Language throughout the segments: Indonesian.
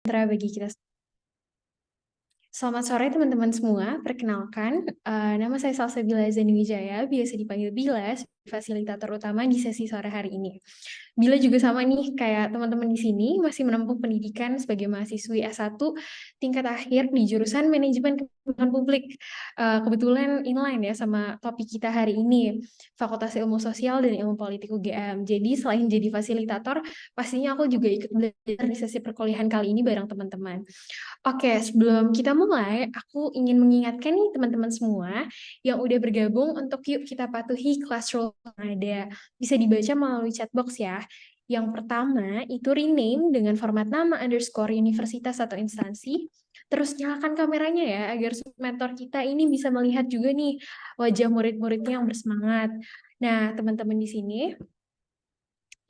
Bagi kita. Selamat sore teman-teman semua. Perkenalkan, nama saya Salsabila Zaniwijaya, biasa dipanggil Bila, fasilitator utama di sesi sore hari ini. Bila juga sama nih kayak teman-teman di sini masih menempuh pendidikan sebagai mahasiswi S1 tingkat akhir di jurusan Manajemen Kebijakan Publik. Kebetulan inline ya sama topik kita hari ini, Fakultas Ilmu Sosial dan Ilmu Politik UGM. Jadi selain jadi fasilitator, pastinya aku juga ikut belajar di sesi perkuliahan kali ini bareng teman-teman. Oke, sebelum kita mulai, aku ingin mengingatkan nih teman-teman semua yang udah bergabung untuk yuk kita patuhi class rule yang ada. Bisa dibaca melalui chat box ya. Yang pertama itu rename dengan format nama underscore universitas atau instansi. Terus nyalakan kameranya ya agar mentor kita ini bisa melihat juga nih wajah murid-muridnya yang bersemangat. Nah, teman-teman di sini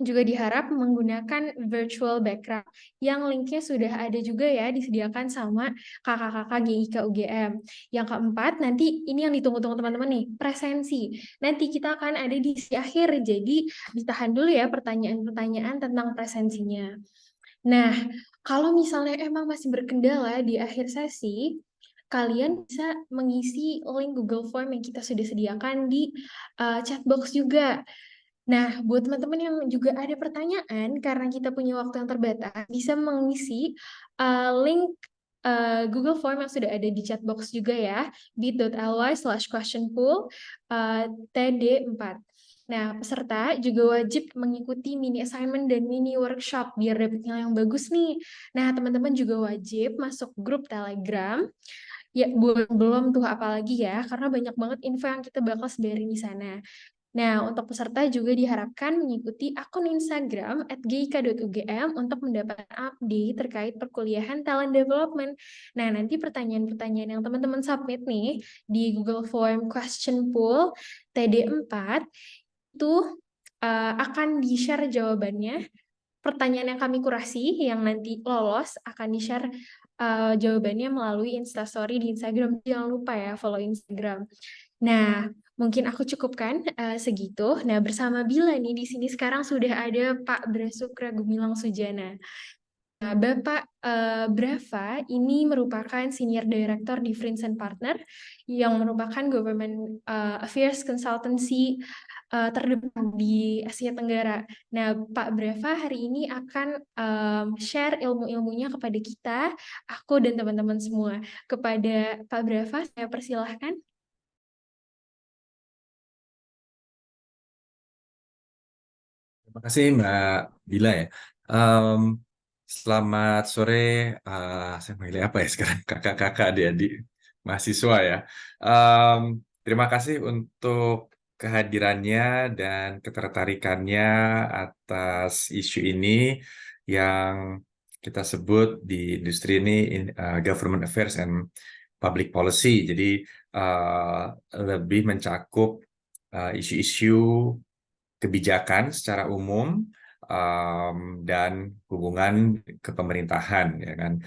juga diharap menggunakan virtual background yang linknya sudah ada juga ya disediakan sama kakak-kakak GIK UGM. Yang keempat, nanti ini yang ditunggu-tunggu teman-teman nih, presensi. Nanti kita akan ada di sesi akhir, jadi ditahan dulu ya pertanyaan-pertanyaan tentang presensinya. Nah, kalau misalnya emang masih berkendala di akhir sesi, kalian bisa mengisi link Google Form yang kita sudah sediakan di chat box juga. Nah, buat teman-teman yang juga ada pertanyaan, karena kita punya waktu yang terbatas, bisa mengisi link Google Form yang sudah ada di chat box juga ya, bit.ly/questionpool TD4. Nah, peserta juga wajib mengikuti mini assignment dan mini workshop biar dapat nilai yang bagus nih. Nah, teman-teman juga wajib masuk grup Telegram. Ya, belum tuh apalagi ya, karena banyak banget info yang kita bakal sebarin di sana. Nah, untuk peserta juga diharapkan mengikuti akun Instagram @gik.ugm untuk mendapatkan update terkait perkuliahan talent development. Nah, nanti pertanyaan-pertanyaan yang teman-teman submit nih di Google Form Question Pool TD4 itu akan di-share jawabannya. Pertanyaan yang kami kurasi yang nanti lolos akan di-share jawabannya melalui Instastory di Instagram. Jangan lupa ya follow Instagram. Nah, mungkin aku cukupkan segitu. Nah, bersama Bila nih di sini sekarang sudah ada Pak Brasukra Gumilang Sujana. Nah, Bapak Brava ini merupakan Senior Director di Friends and Partner yang merupakan Government Affairs Consultancy terdepan di Asia Tenggara. Nah, Pak Brava hari ini akan share ilmu-ilmunya kepada kita, aku dan teman-teman semua. Kepada Pak Brava, saya persilahkan. Terima kasih Mbak Bila ya. Em, Selamat sore, saya manggilnya apa ya sekarang? Kakak-kakak, adik-adik, mahasiswa ya. Em, Terima kasih untuk kehadirannya dan ketertarikannya atas isu ini yang kita sebut di industri ini Government Affairs and Public Policy. Jadi eh, lebih mencakup isu-isu kebijakan secara umum dan hubungan kepemerintahan ya kan,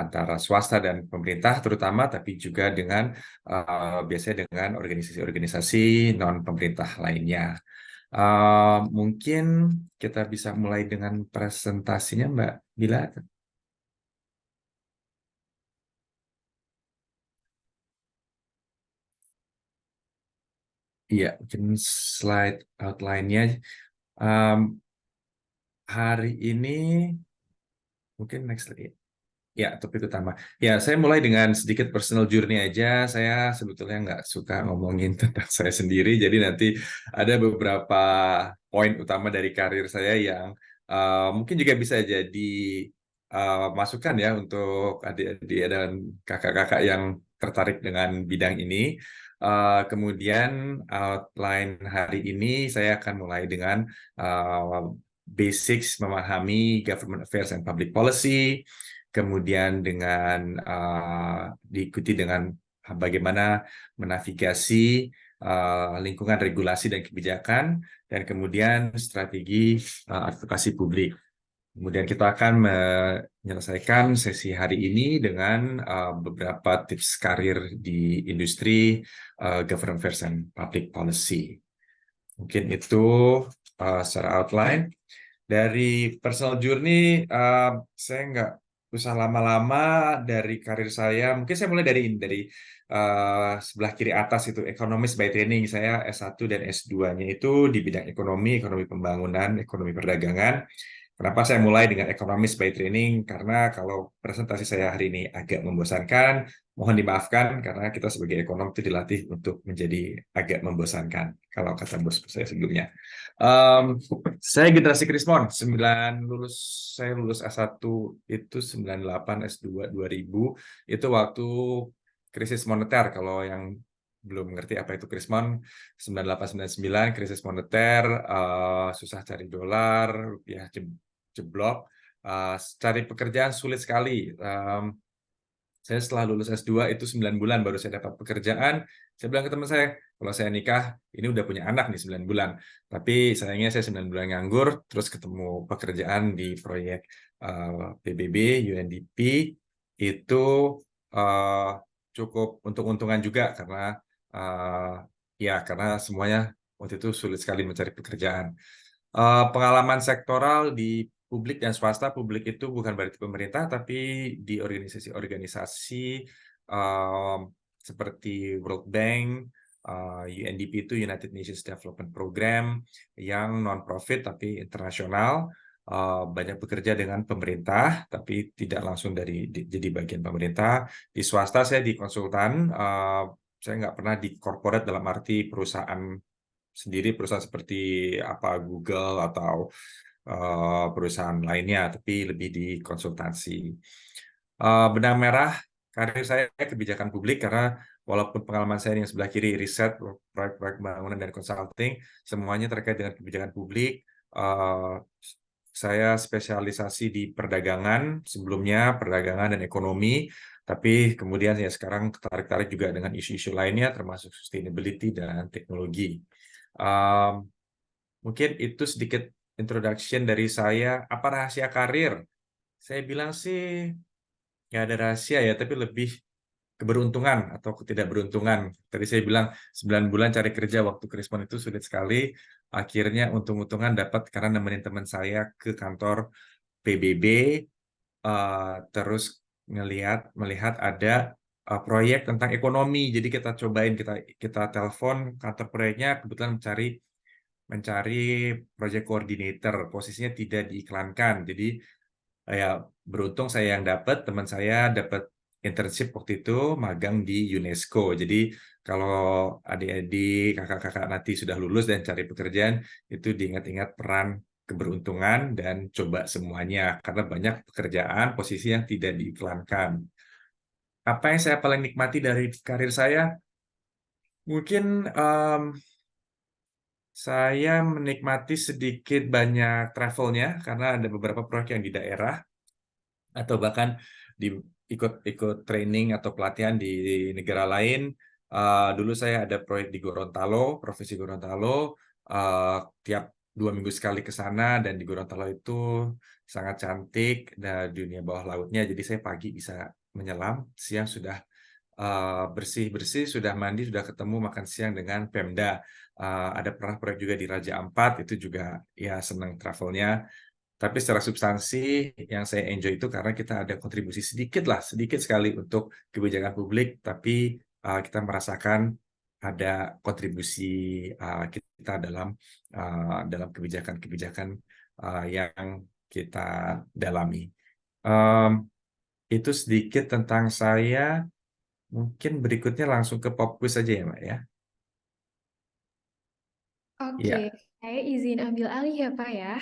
antara swasta dan pemerintah terutama, tapi juga dengan biasanya dengan organisasi-organisasi non pemerintah lainnya. Mungkin kita bisa mulai dengan presentasinya Mbak Bila. Iya, mungkin slide outline-nya. Um, Hari ini mungkin next lagi. Ya, topik utama. Ya, saya mulai dengan sedikit personal journey aja. Saya sebetulnya nggak suka ngomongin tentang saya sendiri, jadi nanti ada beberapa poin utama dari karir saya yang mungkin juga bisa jadi masukan ya untuk adik-adik dan kakak-kakak yang tertarik dengan bidang ini. Kemudian outline hari ini saya akan mulai dengan basics memahami government affairs and public policy, kemudian dengan diikuti dengan bagaimana menavigasi lingkungan regulasi dan kebijakan, dan kemudian strategi advokasi publik. Kemudian kita akan menyelesaikan sesi hari ini dengan beberapa tips karir di industri government affairs and public policy. Mungkin itu secara outline. Dari personal journey, saya nggak usaha lama-lama dari karir saya. Mungkin saya mulai dari ini, dari sebelah kiri atas itu, Economist by Training. Saya S1 dan S2-nya itu di bidang ekonomi, ekonomi pembangunan, ekonomi perdagangan. Kenapa saya mulai dengan Economist by Training? Karena kalau presentasi saya hari ini agak membosankan, mohon dimaafkan karena kita sebagai ekonom itu dilatih untuk menjadi agak membosankan, kalau kata bos saya sebelumnya. Em, saya generasi Krismon, saya lulus S1 itu 98, S2 2000, itu waktu krisis moneter. Kalau yang belum mengerti apa itu Krismon, 98 99 krisis moneter, susah cari dolar, rupiah jeblok, cari pekerjaan sulit sekali. Saya setelah lulus S2 itu 9 bulan baru saya dapat pekerjaan. Saya bilang ke teman saya, kalau saya nikah, ini udah punya anak nih 9 bulan. Tapi sayangnya saya 9 bulan nganggur, terus ketemu pekerjaan di proyek PBB, UNDP, itu eh, cukup untung-untungan juga karena semuanya waktu itu sulit sekali mencari pekerjaan. Pengalaman sektoral di publik dan swasta. Publik itu bukan berarti pemerintah, tapi di organisasi-organisasi um, seperti World Bank, UNDP itu United Nations Development Program, yang non-profit tapi internasional. Banyak bekerja dengan pemerintah, tapi tidak langsung jadi bagian pemerintah. Di swasta saya di konsultan, saya nggak pernah di corporate dalam arti perusahaan sendiri, perusahaan seperti apa Google atau perusahaan lainnya, tapi lebih di konsultasi. Benang merah karir saya kebijakan publik, karena walaupun pengalaman saya yang sebelah kiri riset, proyek-proyek bangunan dan consulting, semuanya terkait dengan kebijakan publik. Eh, saya spesialisasi di perdagangan, sebelumnya perdagangan dan ekonomi, tapi kemudian ya sekarang tertarik juga dengan isu-isu lainnya, termasuk sustainability dan teknologi. Um, Mungkin itu sedikit introduction dari saya. Apa rahasia karir? Saya bilang sih ya ada rahasia ya, tapi lebih keberuntungan atau ketidakberuntungan. Tadi saya bilang 9 bulan cari kerja waktu Krismon itu sulit sekali. Akhirnya untung-untungan dapat karena nemenin teman saya ke kantor PBB, terus melihat ada proyek tentang ekonomi. Jadi kita cobain, kita telepon kantor proyeknya, kebetulan mencari project coordinator, posisinya tidak diiklankan. Jadi ya beruntung saya yang dapat, teman saya dapat internship waktu itu magang di UNESCO. Jadi kalau adik-adik, kakak-kakak nanti sudah lulus dan cari pekerjaan, itu diingat-ingat peran keberuntungan dan coba semuanya, karena banyak pekerjaan posisi yang tidak diiklankan. Apa yang saya paling nikmati dari karir saya? Mungkin saya menikmati sedikit banyak travelnya karena ada beberapa proyek yang di daerah atau bahkan di ikut training atau pelatihan di negara lain. Dulu saya ada proyek di Gorontalo, Provinsi Gorontalo. Tiap 2 minggu sekali ke sana, dan di Gorontalo itu sangat cantik dan dunia bawah lautnya. Jadi saya pagi bisa menyelam, siang sudah bersih-bersih, sudah mandi, sudah ketemu makan siang dengan Pemda. Ada pernah proyek juga di Raja Ampat, itu juga ya senang travelnya. Tapi secara substansi yang saya enjoy itu karena kita ada kontribusi sedikit sekali untuk kebijakan publik, tapi kita merasakan ada kontribusi kita dalam kebijakan-kebijakan yang kita dalami. Um, itu sedikit tentang saya. Mungkin berikutnya langsung ke pop quiz aja ya, Mbak ya. Oke, Iya. saya izin ambil alih ya, Pak ya.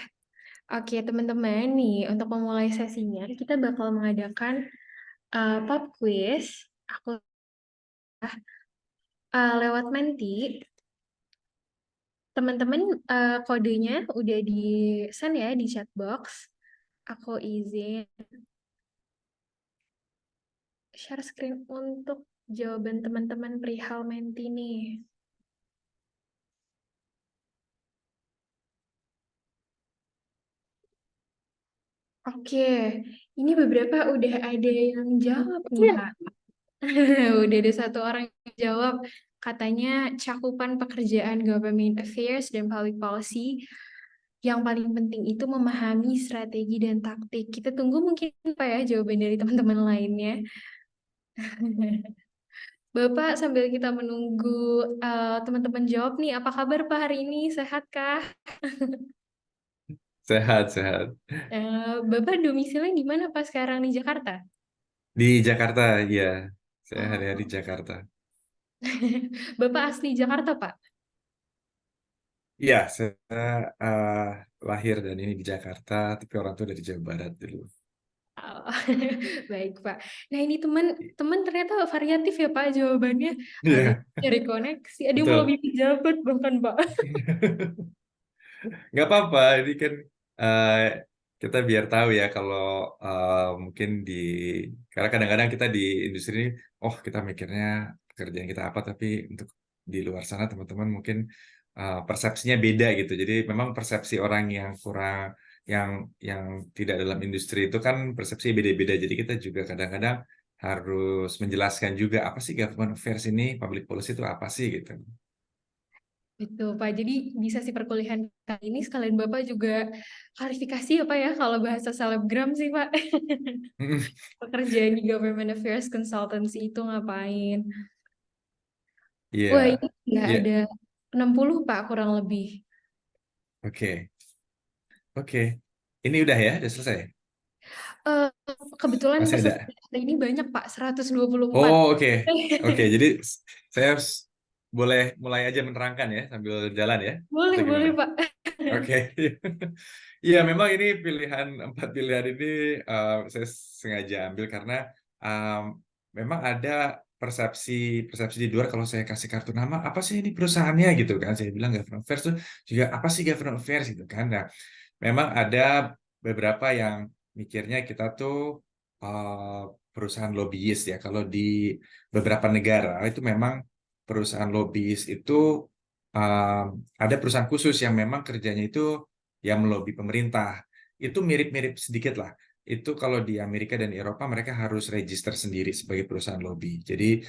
Oke, teman-teman, nih untuk memulai sesinya, kita bakal mengadakan pop quiz. Aku lewat Menti. Teman-teman, kodenya udah di send ya di chat box. Aku izin share screen untuk jawaban teman-teman perihal Menti nih. Oke, ini beberapa udah ada yang jawab nih, Kak. Udah ada satu orang yang jawab, katanya cakupan pekerjaan government affairs dan public policy Yang paling penting itu memahami strategi dan taktik. Kita tunggu mungkin Pak ya jawaban dari teman-teman lainnya. Bapak, sambil kita menunggu teman-teman jawab nih, apa kabar Pak hari ini? Sehat kah? Sehat, sehat. Bapak domisilinya di mana Pak sekarang di Jakarta? Di Jakarta, iya. Saya hari-hari Oh. di Jakarta. Bapak asli Jakarta Pak? Iya, saya eh, lahir dan ini di Jakarta, tapi orang tua dari Jawa Barat dulu. Oh, baik Pak. Nah ini teman-teman ternyata variatif ya Pak jawabannya. Ada Iya, yang dari koneksi, ada yang mau betul. lebih pejabat bahkan Pak. Nggak apa-apa, ini kan eh, kita biar tahu ya kalau mungkin karena kadang-kadang kita di industri ini, oh kita mikirnya pekerjaan kita apa, tapi untuk di luar sana teman-teman mungkin persepsinya beda gitu. Jadi memang persepsi orang yang kurang, yang yang tidak dalam industri itu kan persepsi beda-beda. Jadi kita juga kadang-kadang harus menjelaskan juga apa sih government affairs ini, public policy itu apa sih gitu. Betul Pak. Jadi bisa sih perkuliahan kali ini sekalian Bapak juga klarifikasi ya Pak ya kalau bahasa selebgram sih Pak. Pekerjaan di Government Affairs Consultancy itu ngapain? Iya, Wah ini nggak iya, ada 60 Pak kurang lebih. oke. Oke, ini udah selesai. Eh, Kebetulan Masih peserta ada. ini banyak Pak, 124. Oh, oke. Oke, jadi saya boleh mulai aja menerangkan ya sambil jalan ya. Boleh, Atau boleh gimana? Pak. Oke. Iya, memang ini empat pilihan ini saya sengaja ambil karena um, memang ada persepsi persepsi di luar kalau saya kasih kartu nama apa sih ini perusahaannya gitu kan. Saya bilang government affairs tuh juga apa sih government affairs gitu kan. Nah, memang ada beberapa yang mikirnya kita tuh uh, perusahaan lobbyis ya. Kalau di beberapa negara itu memang perusahaan lobbyis itu uh, ada perusahaan khusus yang memang kerjanya itu yang melobi pemerintah. Itu mirip-mirip sedikit lah. Itu kalau di Amerika dan Eropa mereka harus register sendiri sebagai perusahaan lobby. Jadi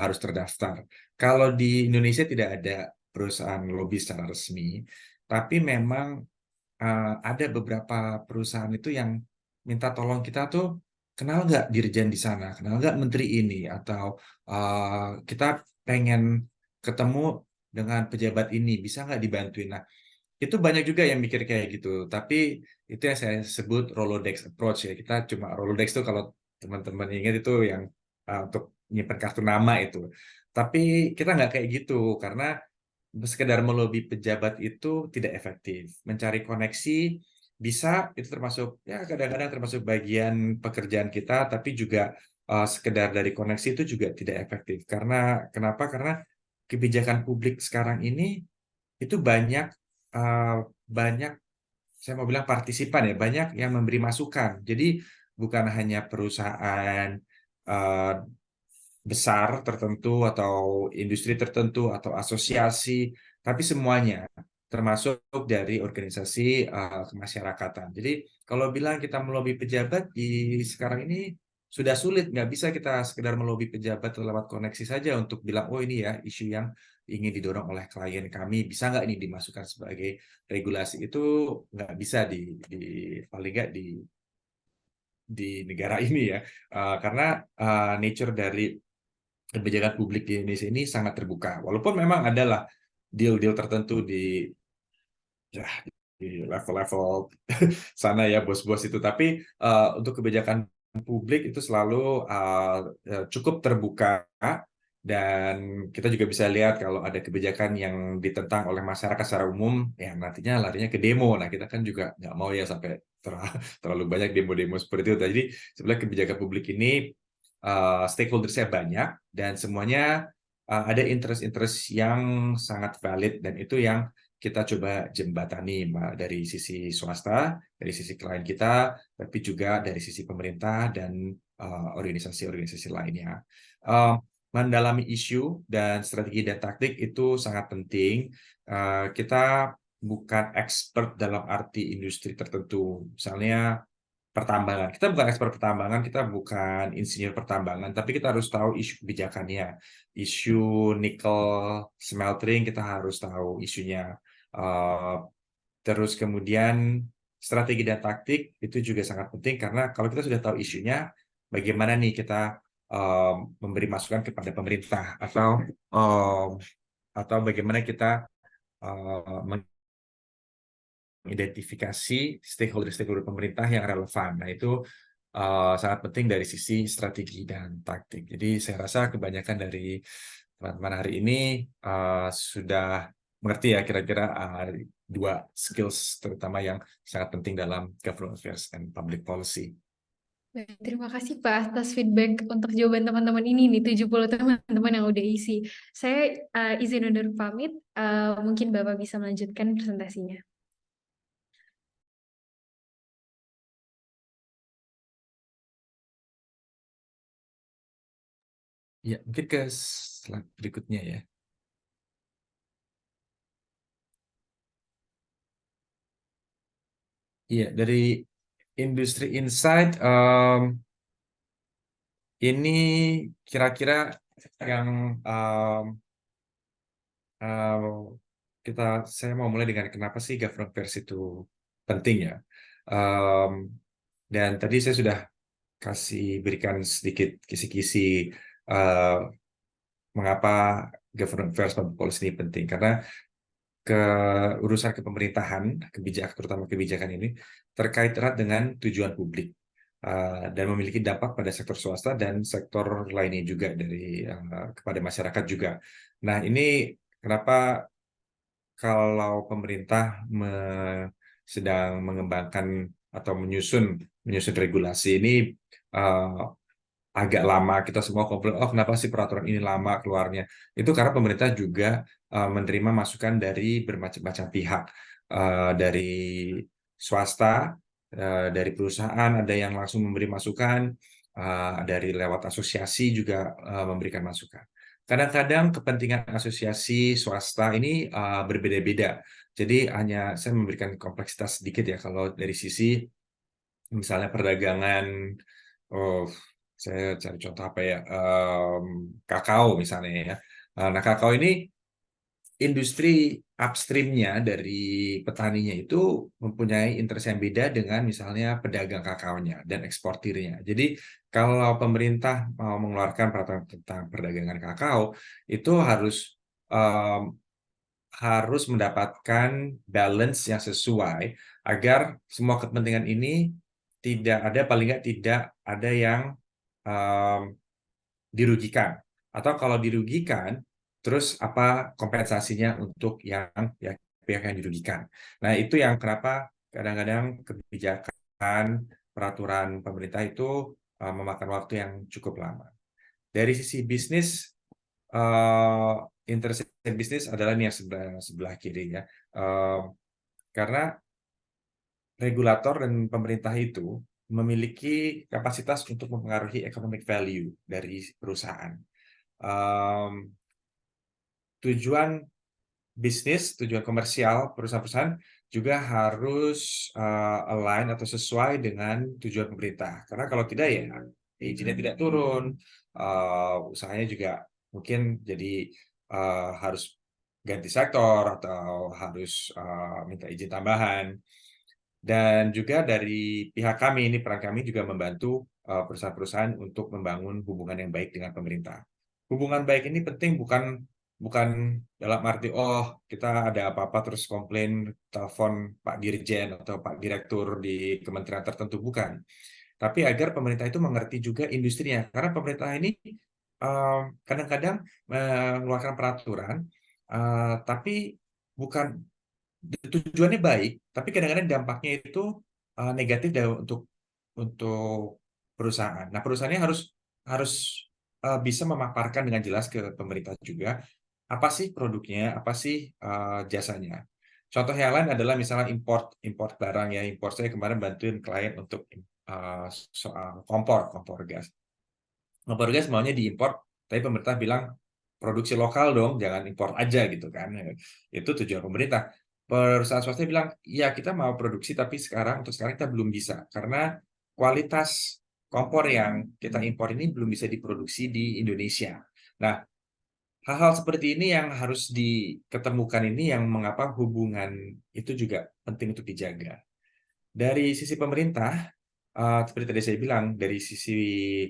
harus terdaftar. Kalau di Indonesia tidak ada perusahaan lobby secara resmi, tapi memang ada beberapa perusahaan itu yang minta tolong kita tuh kenal nggak dirjen di sana, kenal nggak menteri ini, atau kita pengen ketemu dengan pejabat ini, bisa nggak dibantuin? Nah, itu banyak juga yang mikir kayak gitu, tapi itu yang saya sebut Rolodex approach ya. Kita cuma Rolodex tuh kalau teman-teman ingat itu yang untuk nyimpan kartu nama itu. Tapi kita nggak kayak gitu karena sekedar melobi pejabat itu tidak efektif. Mencari koneksi bisa, itu termasuk ya kadang-kadang termasuk bagian pekerjaan kita, tapi juga sekedar dari koneksi itu juga tidak efektif. Karena kenapa? Karena kebijakan publik sekarang ini itu uh, banyak saya mau bilang partisipan ya, banyak yang memberi masukan. Jadi bukan hanya perusahaan uh, besar tertentu atau industri tertentu atau asosiasi, tapi semuanya termasuk dari organisasi kemasyarakatan. Jadi kalau bilang kita melobi pejabat di sekarang ini sudah sulit, nggak bisa kita sekedar melobi pejabat lewat koneksi saja untuk bilang oh ini ya isu yang ingin didorong oleh klien kami, bisa nggak ini dimasukkan sebagai regulasi, itu nggak bisa di paling nggak di negara ini ya. Karena nature dari kebijakan publik di Indonesia ini sangat terbuka. Walaupun memang adalah deal-deal tertentu ya, di level-level sana ya bos-bos itu, tapi untuk kebijakan publik itu selalu cukup terbuka, dan kita juga bisa lihat kalau ada kebijakan yang ditentang oleh masyarakat secara umum, ya nantinya larinya ke demo. Nah, kita kan juga nggak mau ya sampai terlalu banyak demo-demo seperti itu. Jadi sebenarnya kebijakan publik ini stakeholdersnya banyak dan semuanya ada interest-interest yang sangat valid, dan itu yang kita coba jembatani dari sisi swasta, dari sisi klien kita, tapi juga dari sisi pemerintah dan organisasi-organisasi lainnya. Mendalami isu dan strategi dan taktik itu sangat penting. Kita bukan expert dalam arti industri tertentu. Misalnya pertambangan. Kita bukan ekspor pertambangan, kita bukan insinyur pertambangan, tapi kita harus tahu isu kebijakannya. Isu nikel smeltering, kita harus tahu isunya. Uh, Terus kemudian strategi dan taktik itu juga sangat penting karena kalau kita sudah tahu isunya, bagaimana nih kita memberi masukan kepada pemerintah atau bagaimana kita mengidentifikasi stakeholder pemerintah yang relevan. Nah, itu sangat penting dari sisi strategi dan taktik. Jadi saya rasa kebanyakan dari teman-teman hari ini sudah mengerti ya kira-kira dua skills terutama yang sangat penting dalam government affairs and public policy. Baik, terima kasih Pak atas feedback untuk jawaban teman-teman ini nih, 70 teman-teman yang udah isi. Saya izin undur pamit, mungkin Bapak bisa melanjutkan presentasinya. Ya, mungkin ke slide berikutnya ya. Iya, dari industri insight ini kira-kira yang saya mau mulai dengan kenapa sih government affairs itu penting ya. Dan tadi saya sudah berikan sedikit kisi-kisi mengapa government affairs public policy ini penting. Karena urusan kepemerintahan, terutama kebijakan ini, terkait erat dengan tujuan publik dan memiliki dampak pada sektor swasta dan sektor lainnya juga kepada masyarakat juga. Nah, ini kenapa kalau pemerintah sedang mengembangkan atau menyusun regulasi ini agak lama, kita semua komplain, oh kenapa sih peraturan ini lama keluarnya? Itu karena pemerintah juga menerima masukan dari bermacam-macam pihak, dari swasta, dari perusahaan, ada yang langsung memberi masukan, dari lewat asosiasi juga memberikan masukan. Kadang-kadang kepentingan asosiasi swasta ini berbeda-beda. Jadi saya memberikan kompleksitas sedikit ya, kalau dari sisi misalnya perdagangan, saya cari contoh apa ya, kakao misalnya ya. Nah, kakao ini industri upstreamnya dari petaninya itu mempunyai interest yang beda dengan misalnya pedagang kakaonya dan eksportirnya. Jadi kalau pemerintah mau mengeluarkan peraturan tentang perdagangan kakao, itu harus mendapatkan balance yang sesuai agar semua kepentingan ini paling nggak tidak ada yang dirugikan. Atau kalau dirugikan, terus apa kompensasinya untuk pihak yang dirugikan. Nah, itu yang kenapa kadang-kadang kebijakan peraturan pemerintah itu memakan waktu yang cukup lama. Dari sisi bisnis, interest bisnis adalah ini yang sebelah kiri ya. Karena regulator dan pemerintah itu memiliki kapasitas untuk mempengaruhi economic value dari perusahaan. Tujuan bisnis, tujuan komersial perusahaan-perusahaan juga harus align atau sesuai dengan tujuan pemerintah. Karena kalau tidak ya izinnya tidak turun, usahanya juga mungkin jadi harus ganti sektor atau harus minta izin tambahan. Dan juga dari pihak kami, ini peran kami juga membantu perusahaan-perusahaan untuk membangun hubungan yang baik dengan pemerintah. Hubungan baik ini penting bukan dalam arti, oh kita ada apa-apa terus komplain, telepon Pak Dirjen atau Pak Direktur di kementerian tertentu, bukan. Tapi agar pemerintah itu mengerti juga industrinya. Karena pemerintah ini kadang-kadang mengeluarkan peraturan, tapi bukan tujuannya baik, tapi kadang-kadang dampaknya itu negatif untuk perusahaan. Nah, perusahaannya harus bisa memaparkan dengan jelas ke pemerintah juga apa sih produknya, apa sih jasanya. Contoh yang lain adalah misalnya import barang ya. Import, saya kemarin bantuin klien untuk soal kompor gas. Kompor gas maunya diimpor, tapi pemerintah bilang produksi lokal dong, jangan impor aja gitu kan. Itu tujuan pemerintah. Perusahaan swasta bilang, ya kita mau produksi, tapi untuk sekarang kita belum bisa. Karena kualitas kompor yang kita impor ini belum bisa diproduksi di Indonesia. Nah, hal-hal seperti ini yang harus diketemukan, ini yang mengapa hubungan itu juga penting untuk dijaga. Dari sisi pemerintah, seperti tadi saya bilang, dari sisi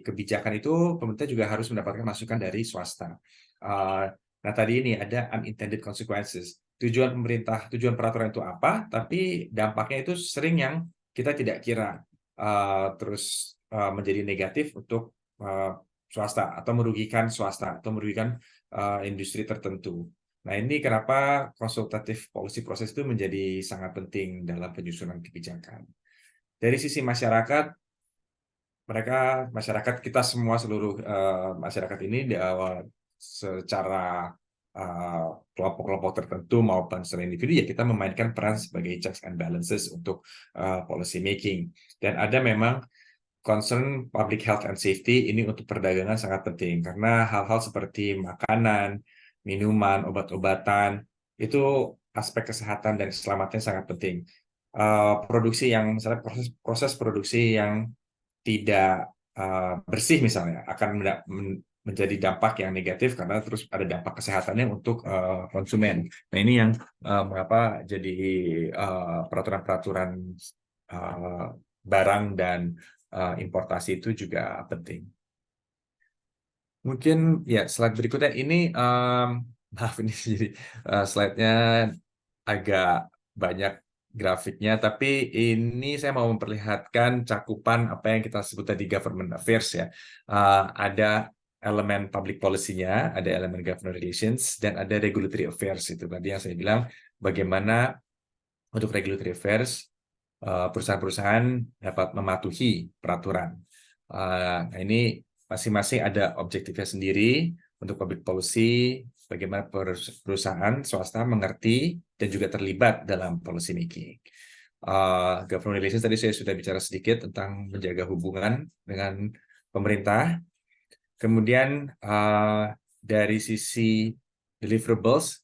kebijakan itu pemerintah juga harus mendapatkan masukan dari swasta. Nah, tadi ini ada unintended consequences. Tujuan peraturan itu apa, tapi dampaknya itu sering yang kita tidak kira, terus menjadi negatif untuk swasta atau merugikan swasta atau merugikan industri tertentu. Nah, ini kenapa konsultatif policy process itu menjadi sangat penting dalam penyusunan kebijakan. Dari sisi masyarakat, masyarakat kita semua, seluruh masyarakat ini secara kelompok-kelompok tertentu maupun secara individu, ya kita memainkan peran sebagai checks and balances untuk policy making. Dan ada memang concern public health and safety ini untuk perdagangan sangat penting, karena hal-hal seperti makanan, minuman, obat-obatan, itu aspek kesehatan dan keselamatan sangat penting. Produksi yang, misalnya proses produksi yang tidak bersih misalnya, akan menjadi dampak yang negatif karena terus ada dampak kesehatannya untuk konsumen. Nah, ini yang mengapa jadi peraturan-peraturan barang dan importasi itu juga penting. Mungkin ya slide berikutnya ini, maaf ini jadi slide-nya agak banyak grafiknya, tapi ini saya mau memperlihatkan cakupan apa yang kita sebut tadi government affairs ya. Ada elemen public policy-nya, ada elemen government relations, dan ada regulatory affairs. Itu tadi yang saya bilang, bagaimana untuk regulatory affairs perusahaan-perusahaan dapat mematuhi peraturan. Nah, ini masing-masing ada objektifnya sendiri. Untuk public policy, bagaimana perusahaan swasta mengerti dan juga terlibat dalam policy making. Government relations tadi saya sudah bicara sedikit tentang menjaga hubungan dengan pemerintah. Kemudian dari sisi deliverables,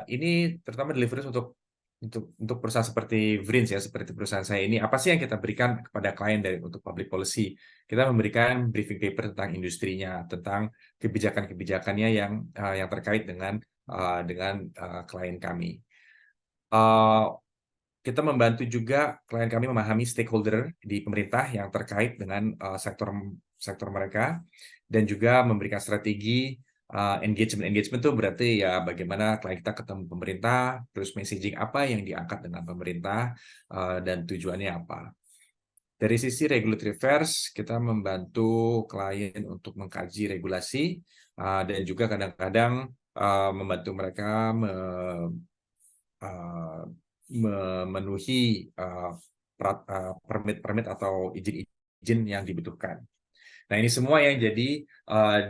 ini terutama deliverables untuk perusahaan seperti Vrins ya, seperti perusahaan saya ini, apa sih yang kita berikan kepada klien untuk public policy? Kita memberikan briefing paper tentang industrinya, tentang kebijakan-kebijakannya yang terkait dengan klien kami. Kita membantu juga klien kami memahami stakeholder di pemerintah yang terkait dengan sektor mereka, dan juga memberikan strategi engagement itu berarti ya bagaimana klien kita ketemu pemerintah, terus messaging apa yang diangkat dengan pemerintah, dan tujuannya apa. Dari sisi regulatory affairs, kita membantu klien untuk mengkaji regulasi, dan juga kadang-kadang membantu mereka memenuhi permit atau izin-izin yang dibutuhkan. Nah, ini semua yang jadi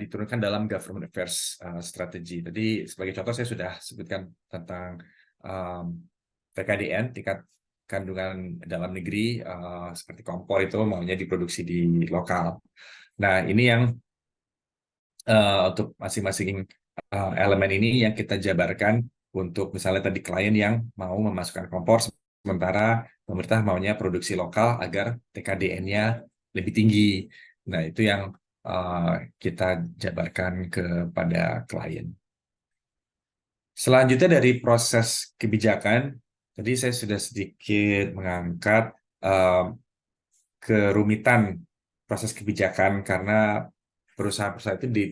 diturunkan dalam government affairs strategy. Tadi sebagai contoh saya sudah sebutkan tentang TKDN, tingkat kandungan dalam negeri, seperti kompor itu maunya diproduksi di lokal. Nah, ini yang untuk masing-masing elemen ini yang kita jabarkan untuk misalnya tadi klien yang mau memasukkan kompor, sementara pemerintah maunya produksi lokal agar TKDN-nya lebih tinggi. Nah, itu yang kita jabarkan kepada klien. Selanjutnya dari proses kebijakan, tadi saya sudah sedikit mengangkat kerumitan proses kebijakan karena perusahaan-perusahaan itu di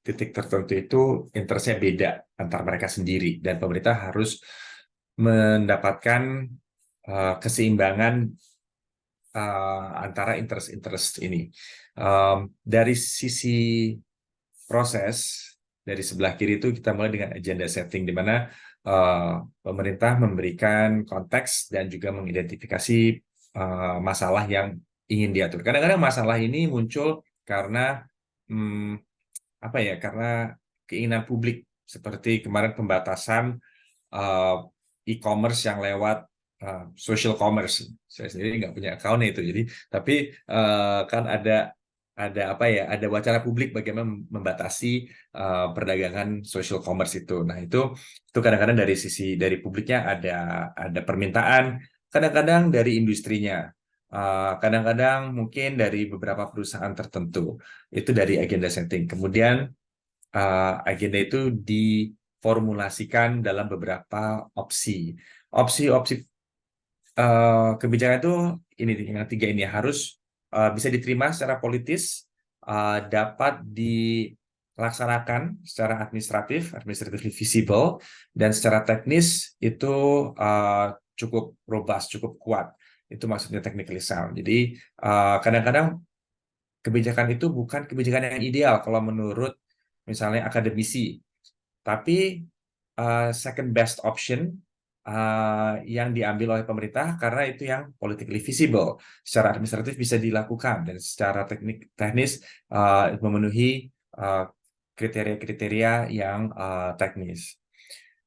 titik tertentu itu interestnya beda antar mereka sendiri, dan pemerintah harus mendapatkan keseimbangan antara interest ini. Dari sisi proses, dari sebelah kiri itu kita mulai dengan agenda setting, di mana pemerintah memberikan konteks dan juga mengidentifikasi masalah yang ingin diatur. Kadang-kadang masalah ini muncul karena karena keinginan publik, seperti kemarin pembatasan e-commerce yang lewat social commerce. Saya sendiri nggak punya account itu, jadi tapi kan ada wacana publik bagaimana membatasi perdagangan social commerce itu. Nah, itu kadang-kadang dari publiknya ada permintaan, kadang-kadang dari industrinya, kadang-kadang mungkin dari beberapa perusahaan tertentu. Itu dari agenda setting. Kemudian agenda itu diformulasikan dalam beberapa opsi. Opsi-opsi kebijakan itu ini yang tiga ini harus bisa diterima secara politis, dapat dilaksanakan secara administratif visible, dan secara teknis itu cukup robust, cukup kuat. Itu maksudnya technically sound. Jadi kadang-kadang kebijakan itu bukan kebijakan yang ideal kalau menurut misalnya akademisi, tapi second best option yang diambil oleh pemerintah karena itu yang politically visible, secara administratif bisa dilakukan dan secara teknis memenuhi kriteria-kriteria yang teknis.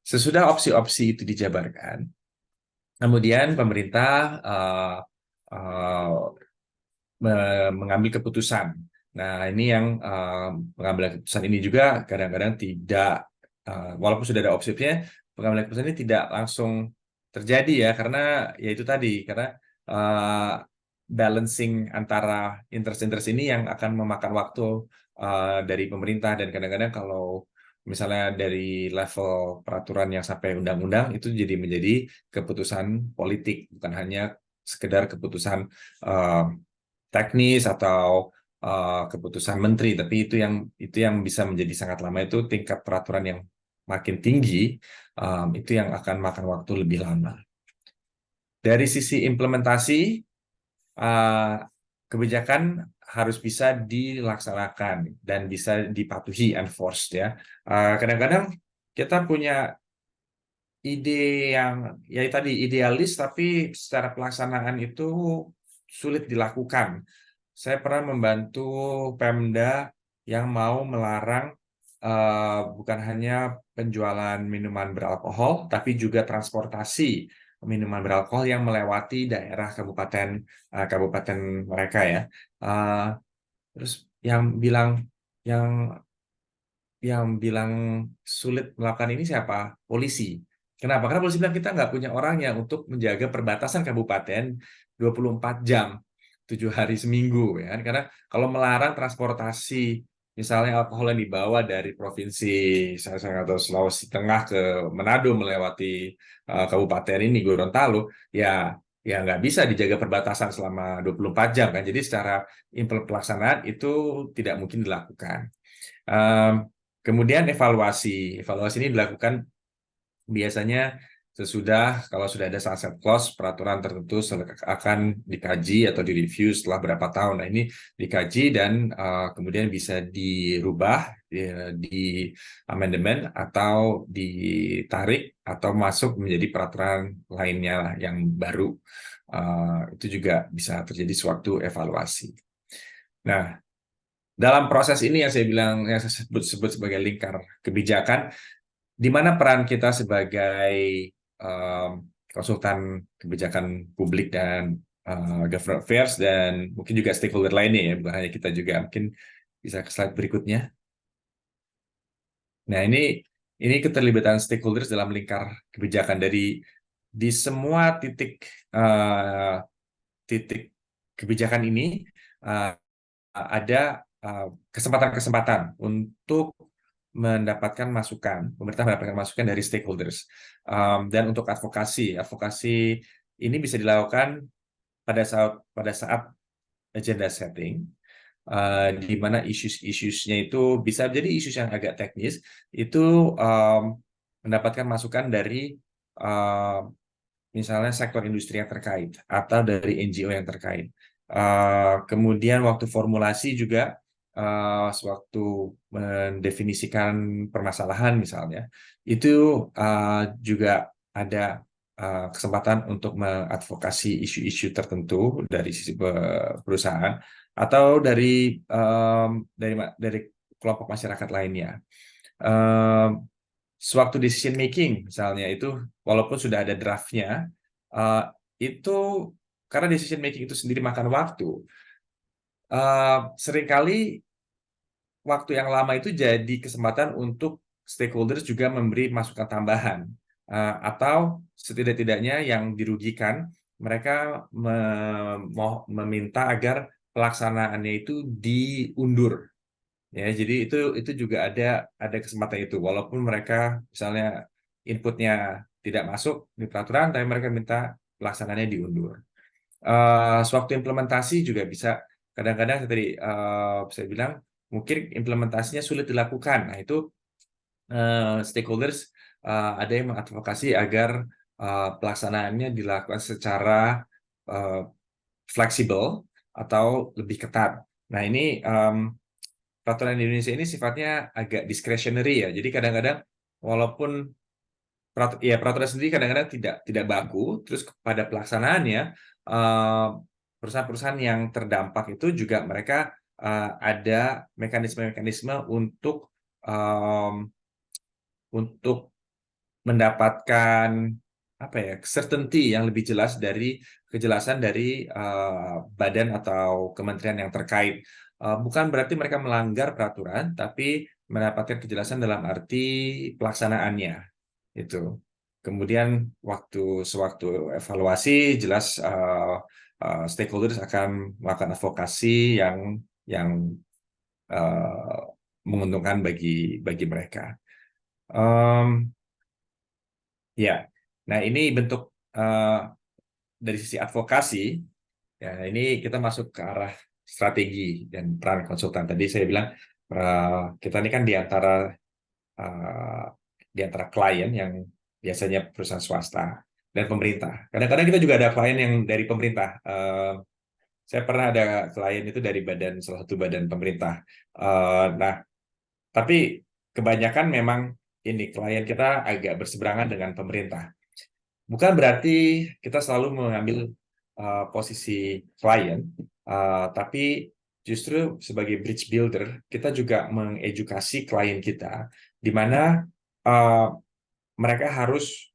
Sesudah opsi-opsi itu dijabarkan, kemudian pemerintah mengambil keputusan. Nah, ini yang pengambilan keputusan ini juga kadang-kadang tidak, walaupun sudah ada opsinya, pengambilan keputusan ini tidak langsung terjadi ya, karena ya itu tadi, karena balancing antara interest-interest ini yang akan memakan waktu dari pemerintah, dan kadang-kadang kalau misalnya dari level peraturan yang sampai undang-undang itu jadi menjadi keputusan politik, bukan hanya sekedar keputusan teknis atau keputusan menteri, tapi itu yang bisa menjadi sangat lama, itu tingkat peraturan yang makin tinggi, itu yang akan makan waktu lebih lama. Dari sisi implementasi, kebijakan harus bisa dilaksanakan dan bisa dipatuhi, enforced ya. Kadang-kadang kita punya ide yang ya tadi idealis, tapi secara pelaksanaan itu sulit dilakukan. Saya pernah membantu Pemda yang mau melarang bukan hanya penjualan minuman beralkohol, tapi juga transportasi minuman beralkohol yang melewati daerah kabupaten mereka ya. Terus yang bilang sulit melakukan ini siapa? Polisi. Kenapa? Karena polisi bilang kita nggak punya orangnya untuk menjaga perbatasan kabupaten 24 jam, 7 hari seminggu. Ya kan? Karena kalau melarang transportasi, misalnya alkohol yang dibawa dari provinsi atau Sulawesi Tengah ke Manado melewati kabupaten ini, Gorontalo, ya nggak bisa dijaga perbatasan selama 24 jam kan. Jadi secara pelaksanaan itu tidak mungkin dilakukan. Kemudian evaluasi ini dilakukan biasanya kalau sudah ada sunset clause, peraturan tertentu akan dikaji atau direview setelah berapa tahun. Nah, ini dikaji dan kemudian bisa dirubah, di amandemen atau ditarik atau masuk menjadi peraturan lainnya yang baru. Itu juga bisa terjadi suatu evaluasi. Nah, dalam proses ini yang saya bilang, yang saya sebut sebagai lingkar kebijakan, di mana peran kita sebagai konsultan kebijakan publik dan government affairs, dan mungkin juga stakeholder lainnya ya, bukan hanya kita juga. Mungkin bisa ke slide berikutnya. Nah, ini keterlibatan stakeholders dalam lingkar kebijakan di semua titik kebijakan ini ada kesempatan-kesempatan untuk mendapatkan masukan, pemerintah mendapatkan masukan dari stakeholders. Dan untuk advokasi ini bisa dilakukan pada saat agenda setting, di mana isu-isunya itu bisa jadi isu yang agak teknis, itu mendapatkan masukan dari misalnya sektor industri yang terkait atau dari NGO yang terkait. Kemudian waktu formulasi juga, sewaktu mendefinisikan permasalahan misalnya, itu juga ada kesempatan untuk mengadvokasi isu-isu tertentu dari sisi perusahaan atau dari kelompok masyarakat lainnya. Sewaktu decision making misalnya, itu walaupun sudah ada draftnya, itu karena decision making itu sendiri makan waktu, seringkali waktu yang lama itu jadi kesempatan untuk stakeholders juga memberi masukan tambahan, atau setidak-tidaknya yang dirugikan mereka meminta agar pelaksanaannya itu diundur Ya, jadi itu juga ada kesempatan itu. Walaupun mereka misalnya inputnya tidak masuk di peraturan, tapi mereka minta pelaksanaannya diundur. Sewaktu implementasi juga bisa kadang-kadang tadi saya bilang mungkin implementasinya sulit dilakukan. Nah, itu stakeholders ada yang mengadvokasi agar pelaksanaannya dilakukan secara eh, fleksibel atau lebih ketat. Nah, ini peraturan di Indonesia ini sifatnya agak discretionary ya. Jadi kadang-kadang walaupun peraturan sendiri kadang-kadang tidak baku, terus pada pelaksanaannya eh, perusahaan-perusahaan yang terdampak itu juga mereka ada mekanisme-mekanisme untuk mendapatkan apa ya certainty yang lebih jelas dari kejelasan dari badan atau kementerian yang terkait. Bukan berarti mereka melanggar peraturan, tapi mendapatkan kejelasan dalam arti pelaksanaannya itu. Kemudian sewaktu evaluasi jelas stakeholders akan melakukan advokasi yang uh, menguntungkan bagi mereka. Um, Ya, nah ini bentuk dari sisi advokasi. Ya, ini kita masuk ke arah strategi dan peran konsultan. Tadi saya bilang kita ini kan uh, di antara klien yang biasanya perusahaan swasta dan pemerintah. Kadang-kadang kita juga ada klien yang dari pemerintah. Saya pernah ada klien itu dari salah satu badan pemerintah. Nah, tapi kebanyakan memang ini klien kita agak berseberangan dengan pemerintah. Bukan berarti kita selalu mengambil posisi klien, tapi justru sebagai bridge builder, kita juga mengedukasi klien kita, di mana uh, mereka harus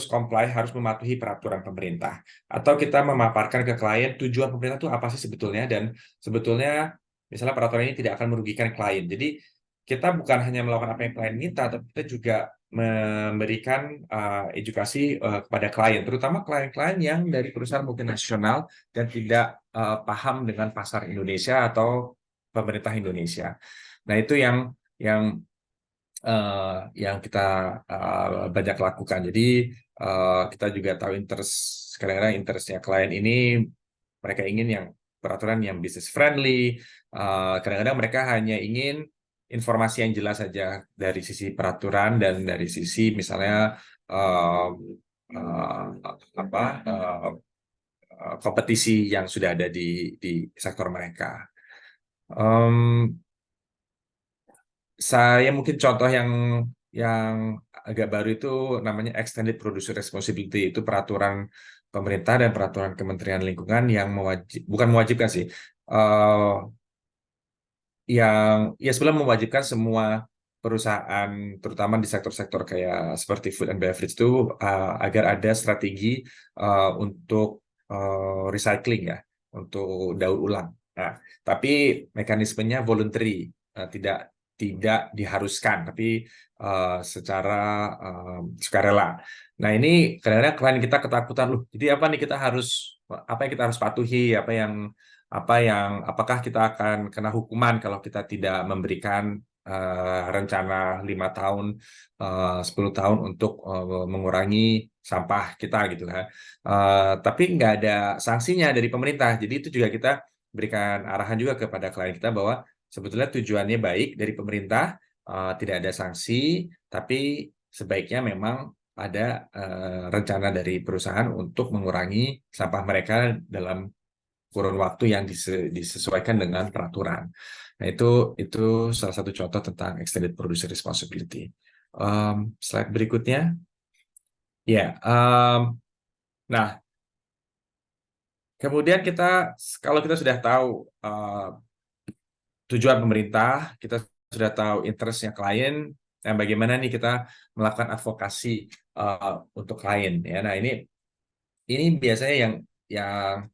comply, harus mematuhi peraturan pemerintah. Atau kita memaparkan ke klien tujuan pemerintah itu apa sih sebetulnya, dan sebetulnya misalnya peraturan ini tidak akan merugikan klien. Jadi kita bukan hanya melakukan apa yang klien minta, tapi kita juga memberikan edukasi kepada klien, terutama klien-klien yang dari perusahaan multinasional dan tidak paham dengan pasar Indonesia atau pemerintah Indonesia. Nah, itu yang yang kita banyak lakukan. Jadi kita juga tahu kadang-kadang interestnya klien ini mereka ingin yang peraturan yang business friendly. Kadang-kadang mereka hanya ingin informasi yang jelas saja dari sisi peraturan dan dari sisi misalnya uh, uh, apa kompetisi yang sudah ada di sektor mereka. Um, Saya mungkin contoh yang agak baru itu namanya Extended Producer Responsibility, itu peraturan pemerintah dan peraturan Kementerian Lingkungan yang bukan mewajibkan sih, eh, yang ya sebelum mewajibkan semua perusahaan terutama di sektor-sektor kayak seperti food and beverage itu agar ada strategi untuk recycling ya, untuk daur ulang. Nah, tapi mekanismenya voluntary, tidak tidak diharuskan, tapi secara sukarela. Nah, ini kadang-kadang klien kita ketakutan, loh, jadi apa yang kita harus patuhi, apakah kita akan kena hukuman kalau kita tidak memberikan rencana 5 tahun, 10 tahun untuk mengurangi sampah kita gitu kan. Tapi nggak ada sanksinya dari pemerintah. Jadi itu juga kita berikan arahan juga kepada klien kita bahwa sebetulnya tujuannya baik dari pemerintah, tidak ada sanksi, tapi sebaiknya memang ada rencana dari perusahaan untuk mengurangi sampah mereka dalam kurun waktu yang disesuaikan dengan peraturan. Nah, itu salah satu contoh tentang extended producer responsibility. Slide berikutnya. Ya, nah, kemudian kalau kita sudah tahu tujuan pemerintah, kita sudah tahu interestnya klien, dan bagaimana nih kita melakukan advokasi untuk klien. Ya, nah ini biasanya yang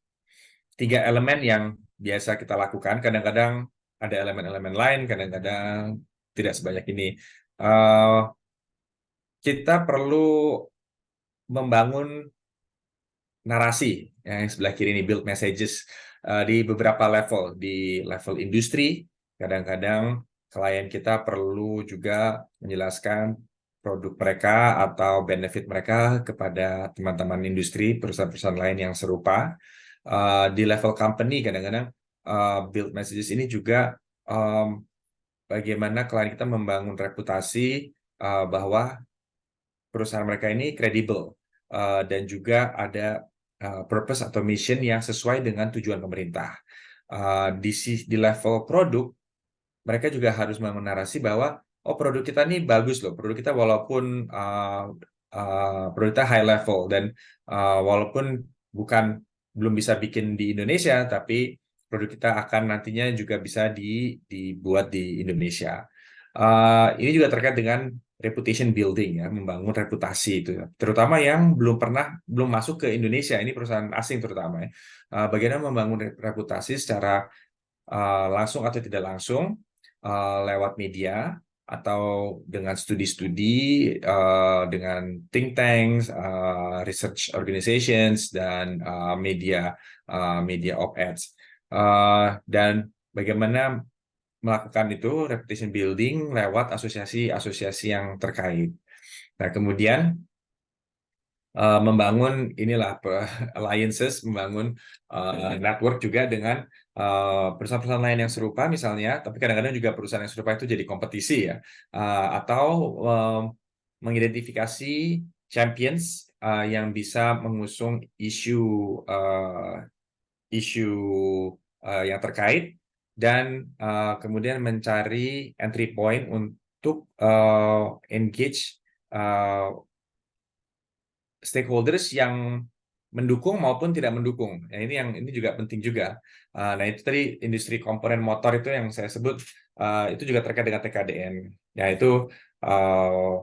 3 elemen yang biasa kita lakukan. Kadang-kadang ada elemen-elemen lain, kadang-kadang tidak sebanyak ini. Kita perlu membangun narasi yang sebelah kiri ini, build messages di beberapa level, di level industri, Kadang-kadang klien kita perlu juga menjelaskan produk mereka atau benefit mereka kepada teman-teman industri, perusahaan-perusahaan lain yang serupa. Di level company kadang-kadang build messages ini juga bagaimana klien kita membangun reputasi bahwa perusahaan mereka ini kredibel dan juga ada purpose atau mission yang sesuai dengan tujuan pemerintah. Di level produk, mereka juga harus membangun narasi bahwa oh produk kita ini bagus loh, produk kita walaupun produk kita high level dan walaupun belum bisa bikin di Indonesia, tapi produk kita akan nantinya juga bisa dibuat di Indonesia. Ini juga terkait dengan reputation building ya, membangun reputasi itu ya. Terutama yang belum masuk ke Indonesia, ini perusahaan asing terutama ya. Bagaimana membangun reputasi secara langsung atau tidak langsung lewat media atau dengan studi-studi dengan think tanks, research organizations dan media op-eds dan bagaimana melakukan itu reputation building lewat asosiasi-asosiasi yang terkait. Nah, kemudian membangun alliances, membangun network juga dengan perusahaan-perusahaan lain yang serupa misalnya, tapi kadang-kadang juga perusahaan yang serupa itu jadi kompetisi ya, atau mengidentifikasi champions yang bisa mengusung isu yang terkait dan kemudian mencari entry point untuk engage stakeholders yang mendukung maupun tidak mendukung. Ya, ini juga penting juga. Nah, itu tadi industri komponen motor itu yang saya sebut itu juga terkait dengan TKDN. Ya, itu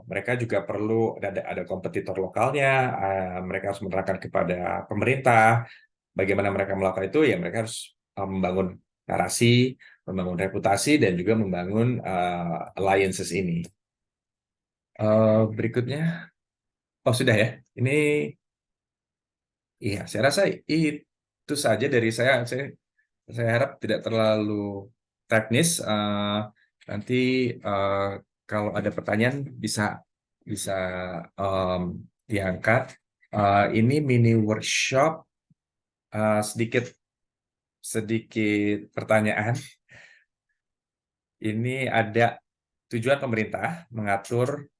mereka juga perlu ada kompetitor lokalnya, mereka harus menerangkan kepada pemerintah bagaimana mereka melakukan itu, ya mereka harus membangun narasi, membangun reputasi, dan juga membangun alliances ini. Berikutnya, oh sudah ya, ini iya, saya rasa itu saja dari saya. Saya harap tidak terlalu teknis. Nanti kalau ada pertanyaan bisa bisa diangkat. Ini mini workshop sedikit pertanyaan. Ini ada tujuan pemerintah mengatur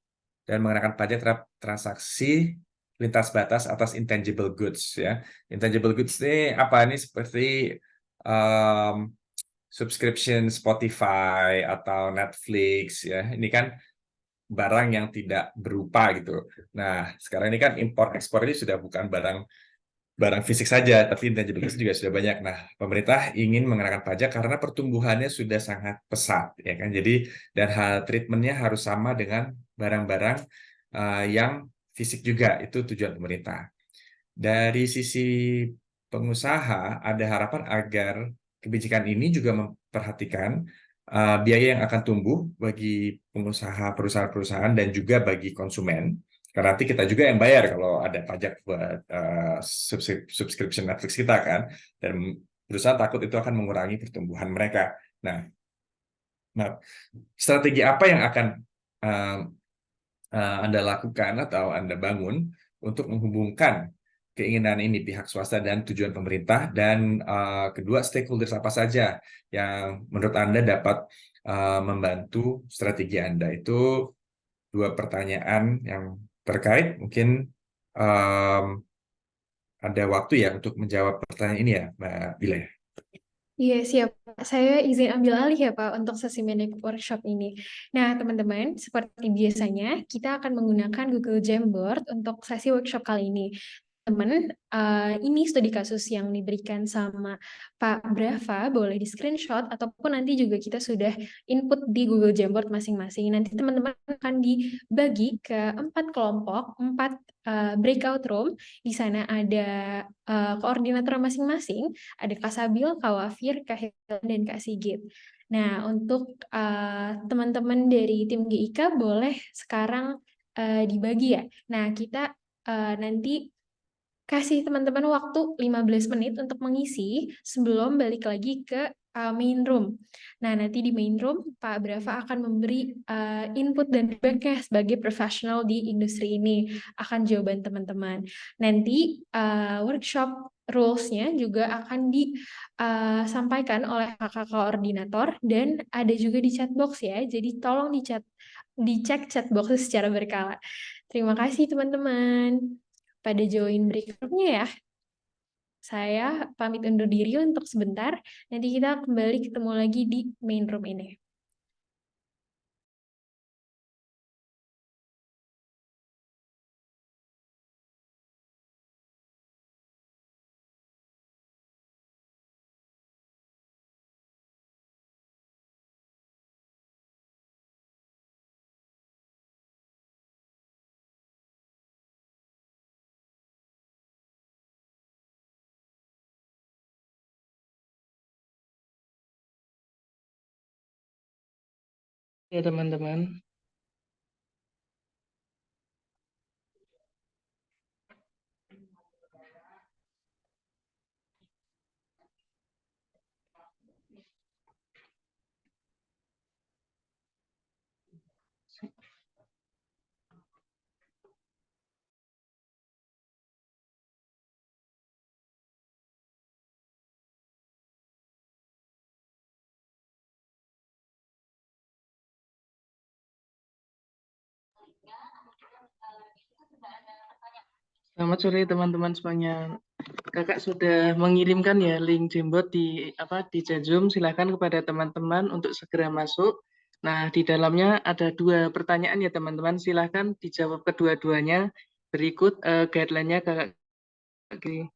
dan mengenakan pajak terhadap transaksi lintas batas atas intangible goods ya. Intangible goods ini apa? Ini seperti subscription Spotify atau Netflix ya. Ini kan barang yang tidak berupa gitu. Nah, sekarang ini kan impor ekspor ini sudah bukan barang fisik saja, tapi intangible goods juga sudah banyak. Nah, pemerintah ingin mengenakan pajak karena pertumbuhannya sudah sangat pesat, ya kan? Jadi dan treatmentnya harus sama dengan barang-barang yang fisik juga. Itu tujuan pemerintah. Dari sisi pengusaha, ada harapan agar kebijakan ini juga memperhatikan biaya yang akan tumbuh bagi pengusaha perusahaan-perusahaan dan juga bagi konsumen. Karena nanti kita juga yang bayar kalau ada pajak buat subscription Netflix kita kan. Dan perusahaan takut itu akan mengurangi pertumbuhan mereka. Nah, strategi apa yang akan Anda lakukan atau Anda bangun untuk menghubungkan keinginan ini pihak swasta dan tujuan pemerintah, dan kedua stakeholders apa saja yang menurut Anda dapat membantu strategi Anda? Itu dua pertanyaan yang terkait. Mungkin ada waktu ya untuk menjawab pertanyaan ini ya, Mbak Bila. Iya, siap. Saya izin ambil alih ya, Pak, untuk sesi mini workshop ini. Nah, teman-teman, seperti biasanya, kita akan menggunakan Google Jamboard untuk sesi workshop kali ini. Teman, ini studi kasus yang diberikan sama Pak Brava, boleh di screenshot, ataupun nanti juga kita sudah input di Google Jamboard masing-masing. Nanti teman-teman akan dibagi ke 4 kelompok, 4 breakout room. Di sana ada koordinator masing-masing, ada Kak Sabil, Kak Wafir, Kak Helen, dan Kak Sigit. Nah, untuk teman-teman dari tim GIK boleh sekarang dibagi ya. Nah, kita nanti kasih teman-teman waktu 15 menit untuk mengisi sebelum balik lagi ke main room. Nah, nanti di main room, Pak Brava akan memberi input dan feedbacknya sebagai profesional di industri ini akan jawaban teman-teman. Nanti workshop rules-nya juga akan disampaikan oleh kakak koordinator dan ada juga di chat box ya. Jadi tolong dicek chat box secara berkala. Terima kasih teman-teman. Pada join berikutnya ya. Saya pamit undur diri untuk sebentar. Nanti kita kembali ketemu lagi di main room ini. Ya teman-teman, selamat sore teman-teman semuanya. Kakak sudah mengirimkan ya link Jembot di chat Zoom. Silakan kepada teman-teman untuk segera masuk. Nah, di dalamnya ada 2 pertanyaan ya teman-teman. Silakan dijawab kedua-duanya. Berikut guideline-nya Kakak. Oke.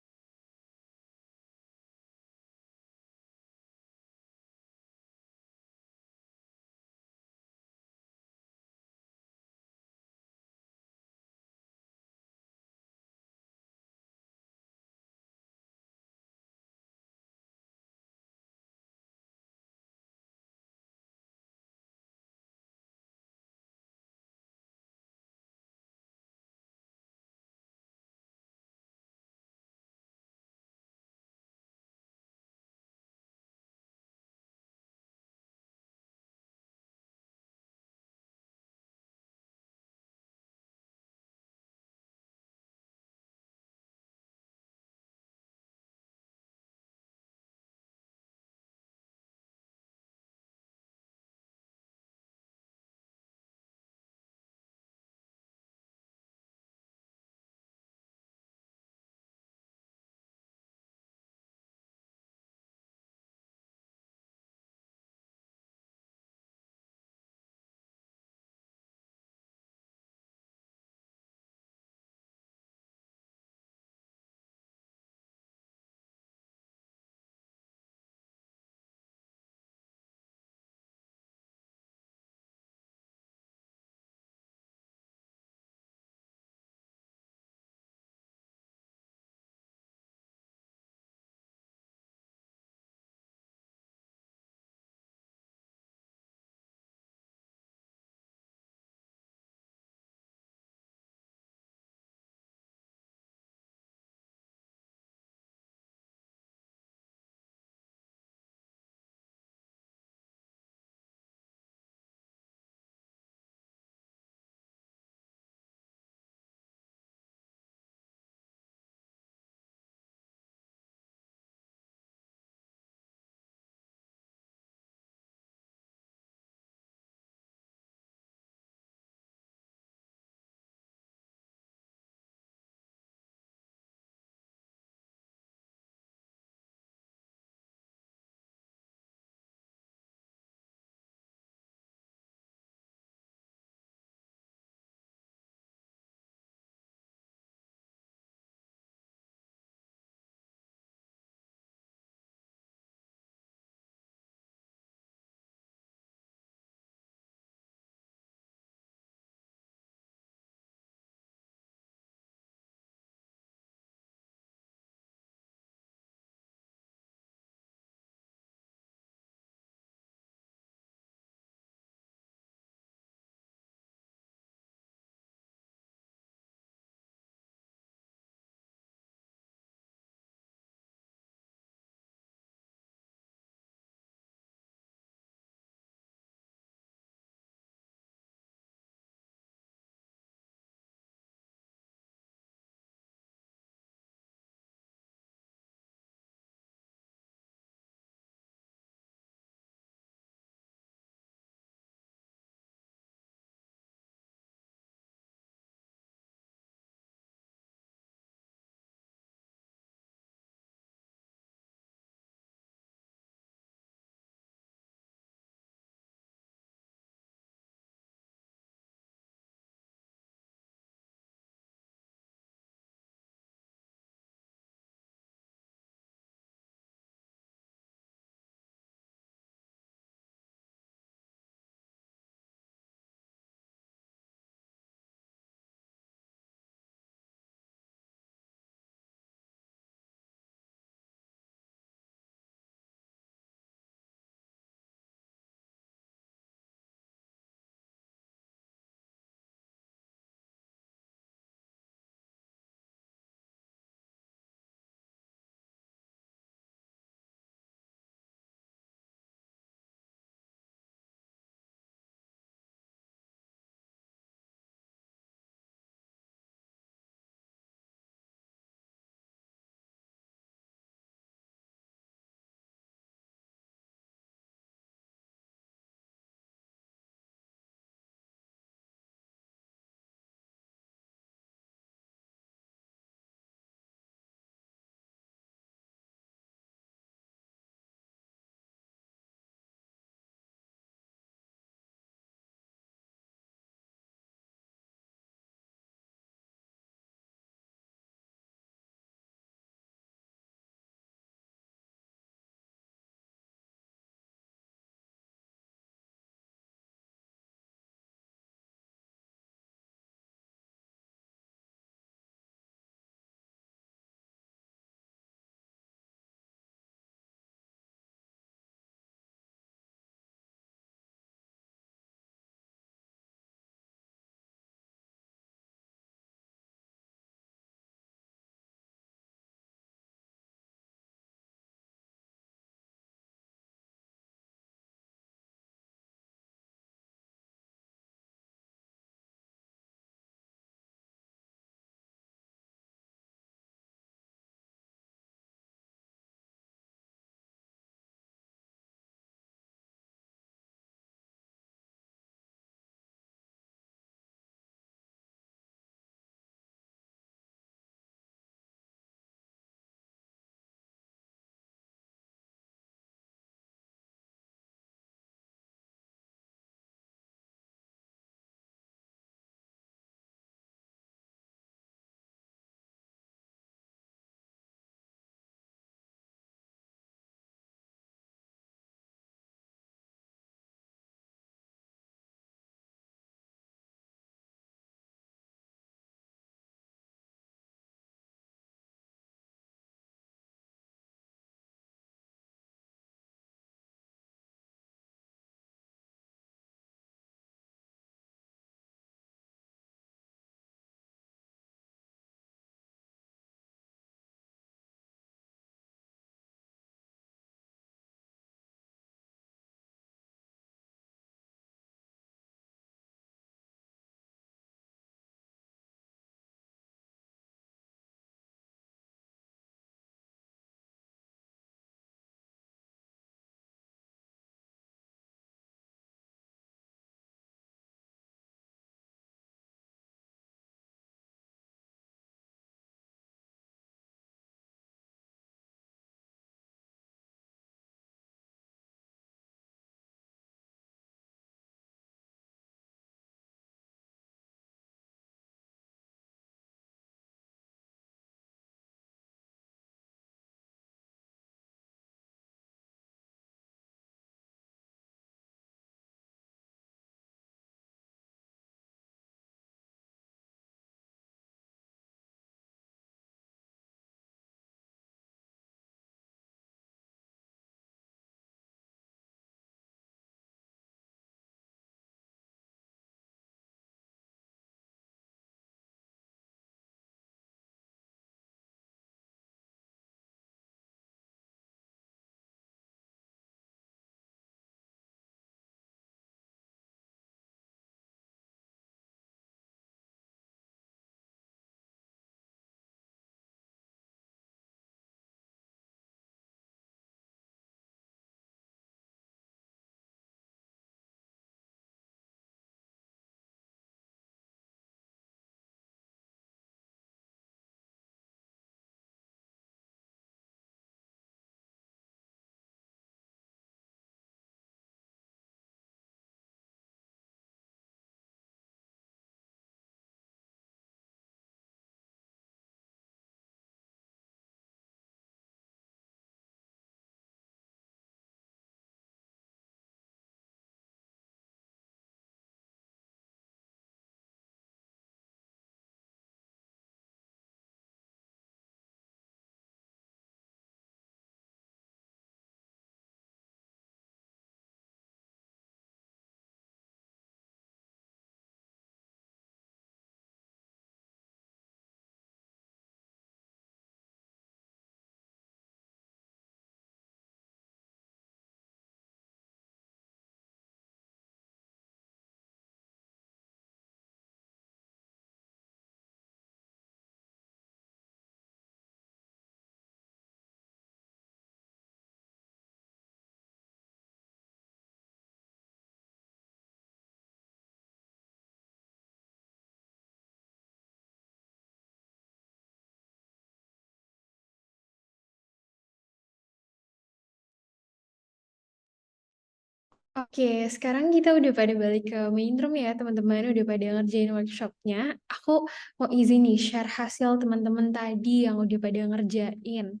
Oke, sekarang kita udah pada balik ke main room ya teman-teman, udah pada ngerjain workshopnya. Aku mau izin nih share hasil teman-teman tadi yang udah pada ngerjain.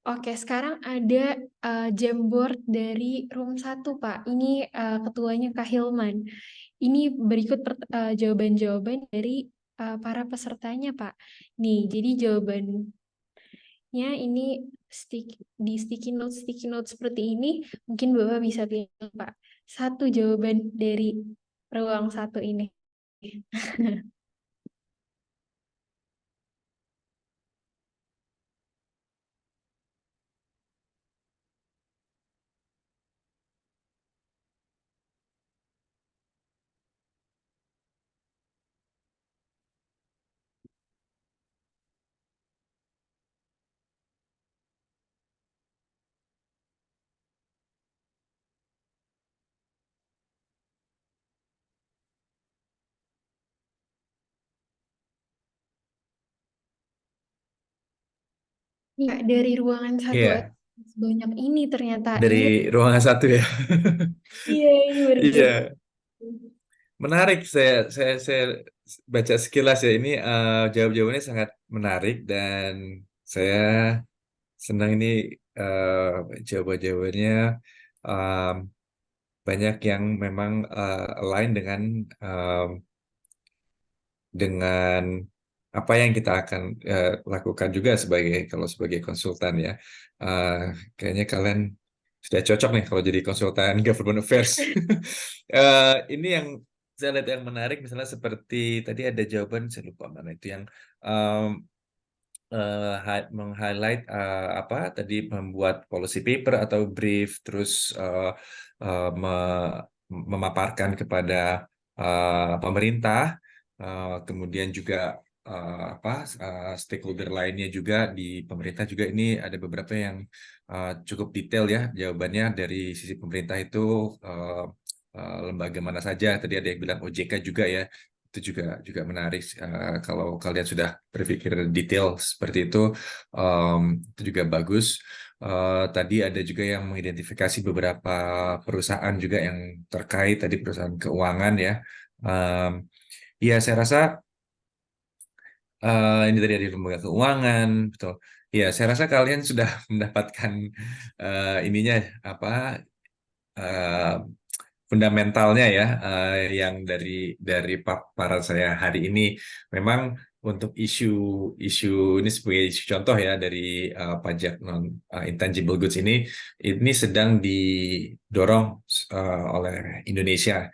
Oke, sekarang ada Jamboard dari room 1, Pak. Ini ketuanya Kak Hilman. Ini berikut jawaban-jawaban dari para pesertanya, Pak. Nih, jadi jawaban ini di sticky note seperti ini, mungkin Bapak bisa pilih, Pak. Satu jawaban dari ruang 1 ini. Ya, dari ruangan 1 aja Iya, sebanyak ini ternyata. dari Ini ruangan 1 ya. iya, ini baru jawaban. Iya, menarik. Saya baca sekilas ya. Ini jawab-jawabannya sangat menarik dan saya senang ini jawaban-jawabannya um, banyak yang memang align dengan apa yang kita akan lakukan juga sebagai konsultan ya. Kayaknya kalian sudah cocok nih kalau jadi konsultan government affairs. Ini yang saya lihat yang menarik, misalnya seperti tadi ada jawaban, saya lupa mana itu yang um, meng-highlight apa tadi, membuat policy paper atau brief, terus memaparkan kepada pemerintah, kemudian juga apa stakeholder lainnya juga di pemerintah juga. Ini ada beberapa yang cukup detail ya jawabannya. Dari sisi pemerintah itu lembaga mana saja, tadi ada yang bilang OJK juga ya, itu juga menarik. Kalau kalian sudah berpikir detail seperti itu juga bagus. Tadi ada juga yang mengidentifikasi beberapa perusahaan juga yang terkait, tadi perusahaan keuangan ya. Ya, saya rasa ini tadi ada lembaga keuangan, betul. Ya, saya rasa kalian sudah mendapatkan ininya apa eh, fundamentalnya ya, yang dari paparan saya hari ini. Memang untuk isu ini sebagai isu contoh ya dari pajak non intangible goods ini sedang didorong oleh Indonesia.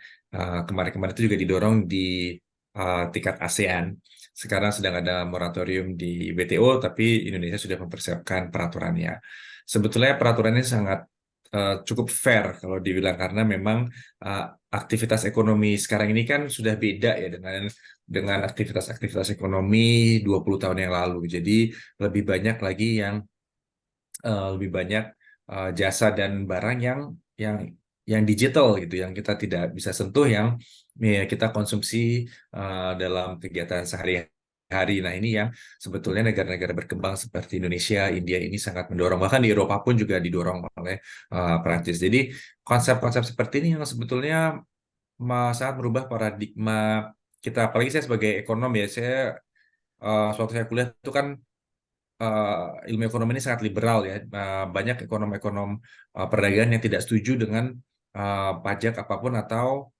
Kemarin-kemarin itu juga didorong di tingkat ASEAN. Sekarang sedang ada moratorium di WTO, tapi Indonesia sudah mempersiapkan peraturannya. Sebetulnya peraturannya sangat cukup fair kalau dibilang, karena memang uh, aktivitas ekonomi sekarang ini kan sudah beda ya dengan aktivitas-aktivitas ekonomi 20 tahun yang lalu. Jadi lebih banyak lagi lebih banyak jasa dan barang yang yang digital gitu, yang kita tidak bisa sentuh, yang ya, kita konsumsi dalam kegiatan sehari-hari. Nah, ini yang sebetulnya negara-negara berkembang seperti Indonesia, India ini sangat mendorong. Bahkan di Eropa pun juga didorong oleh Perancis. Jadi konsep-konsep seperti ini yang sebetulnya sangat merubah paradigma kita. Apalagi saya sebagai ekonom ya, suatu saya kuliah itu kan ilmu ekonomi ini sangat liberal ya. Banyak ekonom-ekonom perdagangan yang tidak setuju dengan pajak apapun atau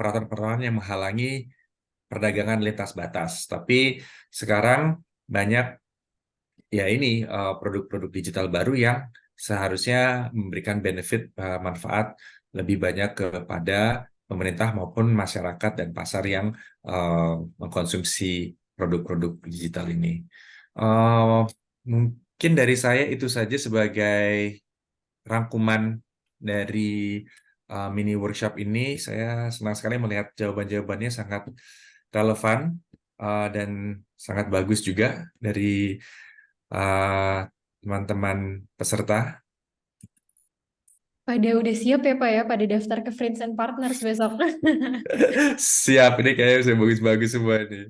peraturan-peraturan yang menghalangi perdagangan lintas batas. Tapi sekarang banyak ya ini produk-produk digital baru yang seharusnya memberikan benefit manfaat lebih banyak kepada pemerintah maupun masyarakat dan pasar yang mengkonsumsi produk-produk digital ini. Mungkin dari saya itu saja sebagai rangkuman dari mini workshop ini. Saya senang sekali melihat jawaban-jawabannya sangat relevan dan sangat bagus juga dari teman-teman peserta. Pada udah siap ya Pak ya, pada daftar ke Friends and Partners besok. Siap, ini kayaknya sudah bagus-bagus semua nih.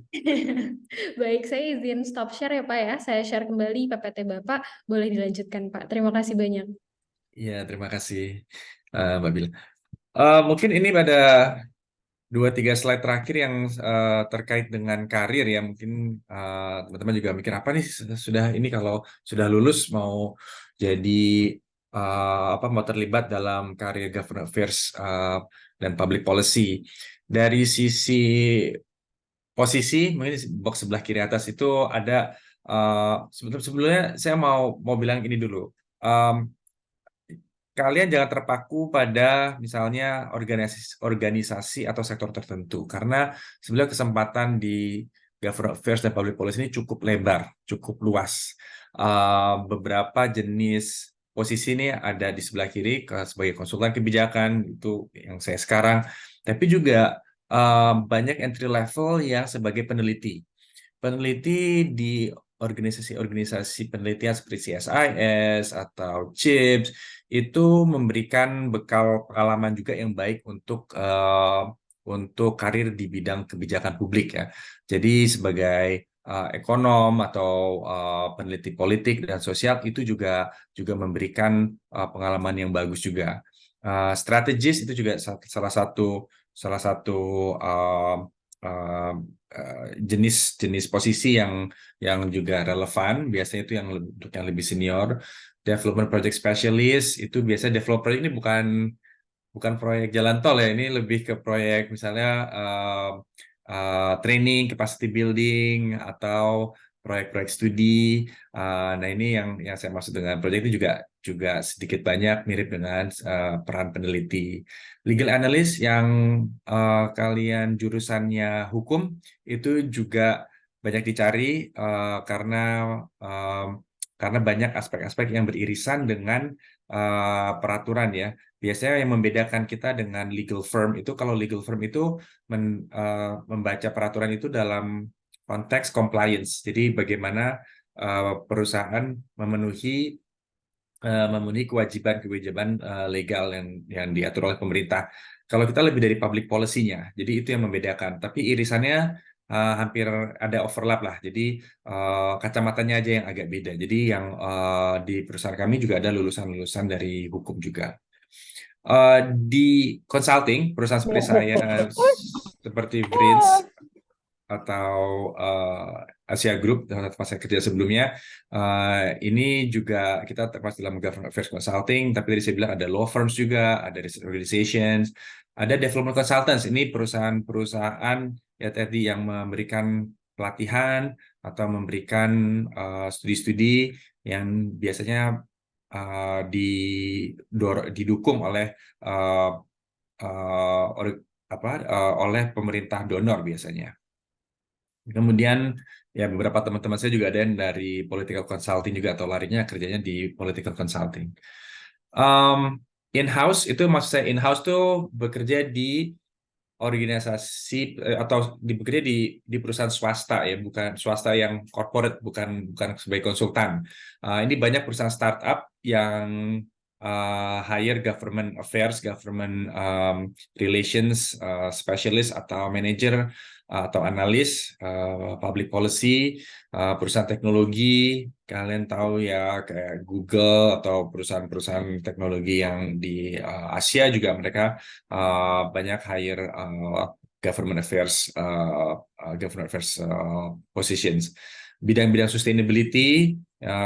Baik, saya izin stop share ya Pak ya. Saya share kembali PPT Bapak, boleh dilanjutkan Pak. Terima kasih banyak. Iya, terima kasih. Mbak Bila. Mungkin ini pada 2-3 slide terakhir yang terkait dengan karir ya. Mungkin teman-teman juga mikir apa nih sudah ini kalau sudah lulus mau jadi mau terlibat dalam karir government affairs dan public policy. Dari sisi posisi mungkin di box sebelah kiri atas itu ada sebelumnya saya mau bilang ini dulu. Kalian jangan terpaku pada misalnya organisasi atau sektor tertentu karena sebenarnya kesempatan di government affairs dan public policy ini cukup lebar, cukup luas. Beberapa jenis posisi ini ada di sebelah kiri sebagai konsultan kebijakan itu yang saya sekarang, tapi juga banyak entry level yang sebagai peneliti. Peneliti di organisasi-organisasi penelitian seperti CSIS atau CHIPS itu memberikan bekal pengalaman juga yang baik untuk karir di bidang kebijakan publik ya. Jadi sebagai ekonom atau peneliti politik dan sosial itu juga memberikan pengalaman yang bagus juga. Strategis itu juga salah satu jenis posisi yang juga relevan, biasanya itu untuk yang lebih senior. Development project specialist itu biasanya developer ini bukan proyek jalan tol ya, ini lebih ke proyek misalnya training, capacity building atau proyek-proyek studi. Nah ini yang saya maksud dengan proyek itu juga sedikit banyak mirip dengan peran peneliti. Legal analyst yang kalian jurusannya hukum itu juga banyak dicari karena banyak aspek-aspek yang beririsan dengan peraturan ya. Biasanya yang membedakan kita dengan legal firm itu kalau legal firm itu membaca peraturan itu dalam konteks compliance. Jadi bagaimana perusahaan memenuhi kewajiban legal yang diatur oleh pemerintah. Kalau kita lebih dari public policy-nya, jadi itu yang membedakan. Tapi irisannya hampir ada overlap lah. Jadi kacamatanya aja yang agak beda. Jadi yang di perusahaan kami juga ada lulusan-lulusan dari hukum juga. Di consulting, perusahaan seperti saya, seperti Brins atau Asia Group tempat saya kerja sebelumnya, ini juga kita termasuk dalam government affairs consulting, tapi tadi saya bilang ada law firms juga, ada research organizations, ada development consultants. Ini perusahaan-perusahaan ya tadi yang memberikan pelatihan atau memberikan studi-studi yang biasanya didukung oleh oleh pemerintah donor biasanya. Kemudian ya beberapa teman-teman saya juga ada yang dari political consulting juga atau larinya kerjanya di political consulting. In-house itu maksud saya in-house tuh bekerja di organisasi atau bekerja di perusahaan swasta ya, bukan swasta yang corporate, bukan sebagai konsultan. Ini banyak perusahaan startup yang hire government affairs, government relations specialist atau manager atau analis public policy, perusahaan teknologi, kalian tahu ya kayak Google atau perusahaan-perusahaan teknologi yang di Asia juga mereka banyak hire government affairs positions. Bidang-bidang sustainability,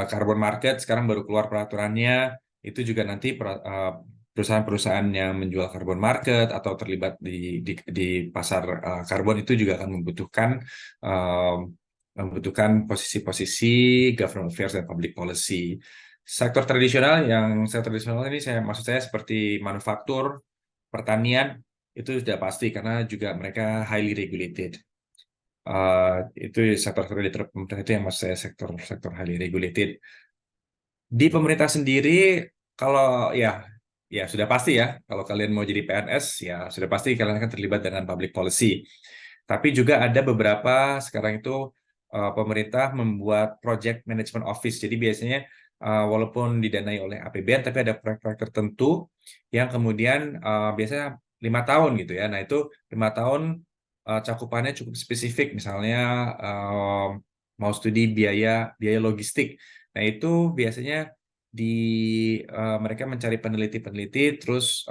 carbon market sekarang baru keluar peraturannya, itu juga nanti perusahaan-perusahaan yang menjual carbon market atau terlibat di pasar karbon itu juga akan membutuhkan posisi-posisi government affairs dan public policy. Sektor tradisional ini maksud saya seperti manufaktur, pertanian, itu sudah pasti karena juga mereka highly regulated. Itu sektor pemerintah itu yang maksud saya sektor highly regulated. Di pemerintah sendiri, kalau ya sudah pasti ya, kalau kalian mau jadi PNS, ya sudah pasti kalian akan terlibat dengan public policy. Tapi juga ada beberapa sekarang itu pemerintah membuat project management office. Jadi biasanya walaupun didanai oleh APBN, tapi ada proyek-proyek tertentu yang kemudian biasanya 5 tahun gitu ya. Nah itu 5 tahun cakupannya cukup spesifik, misalnya mau studi biaya logistik. Nah itu biasanya mereka mencari peneliti-peneliti, terus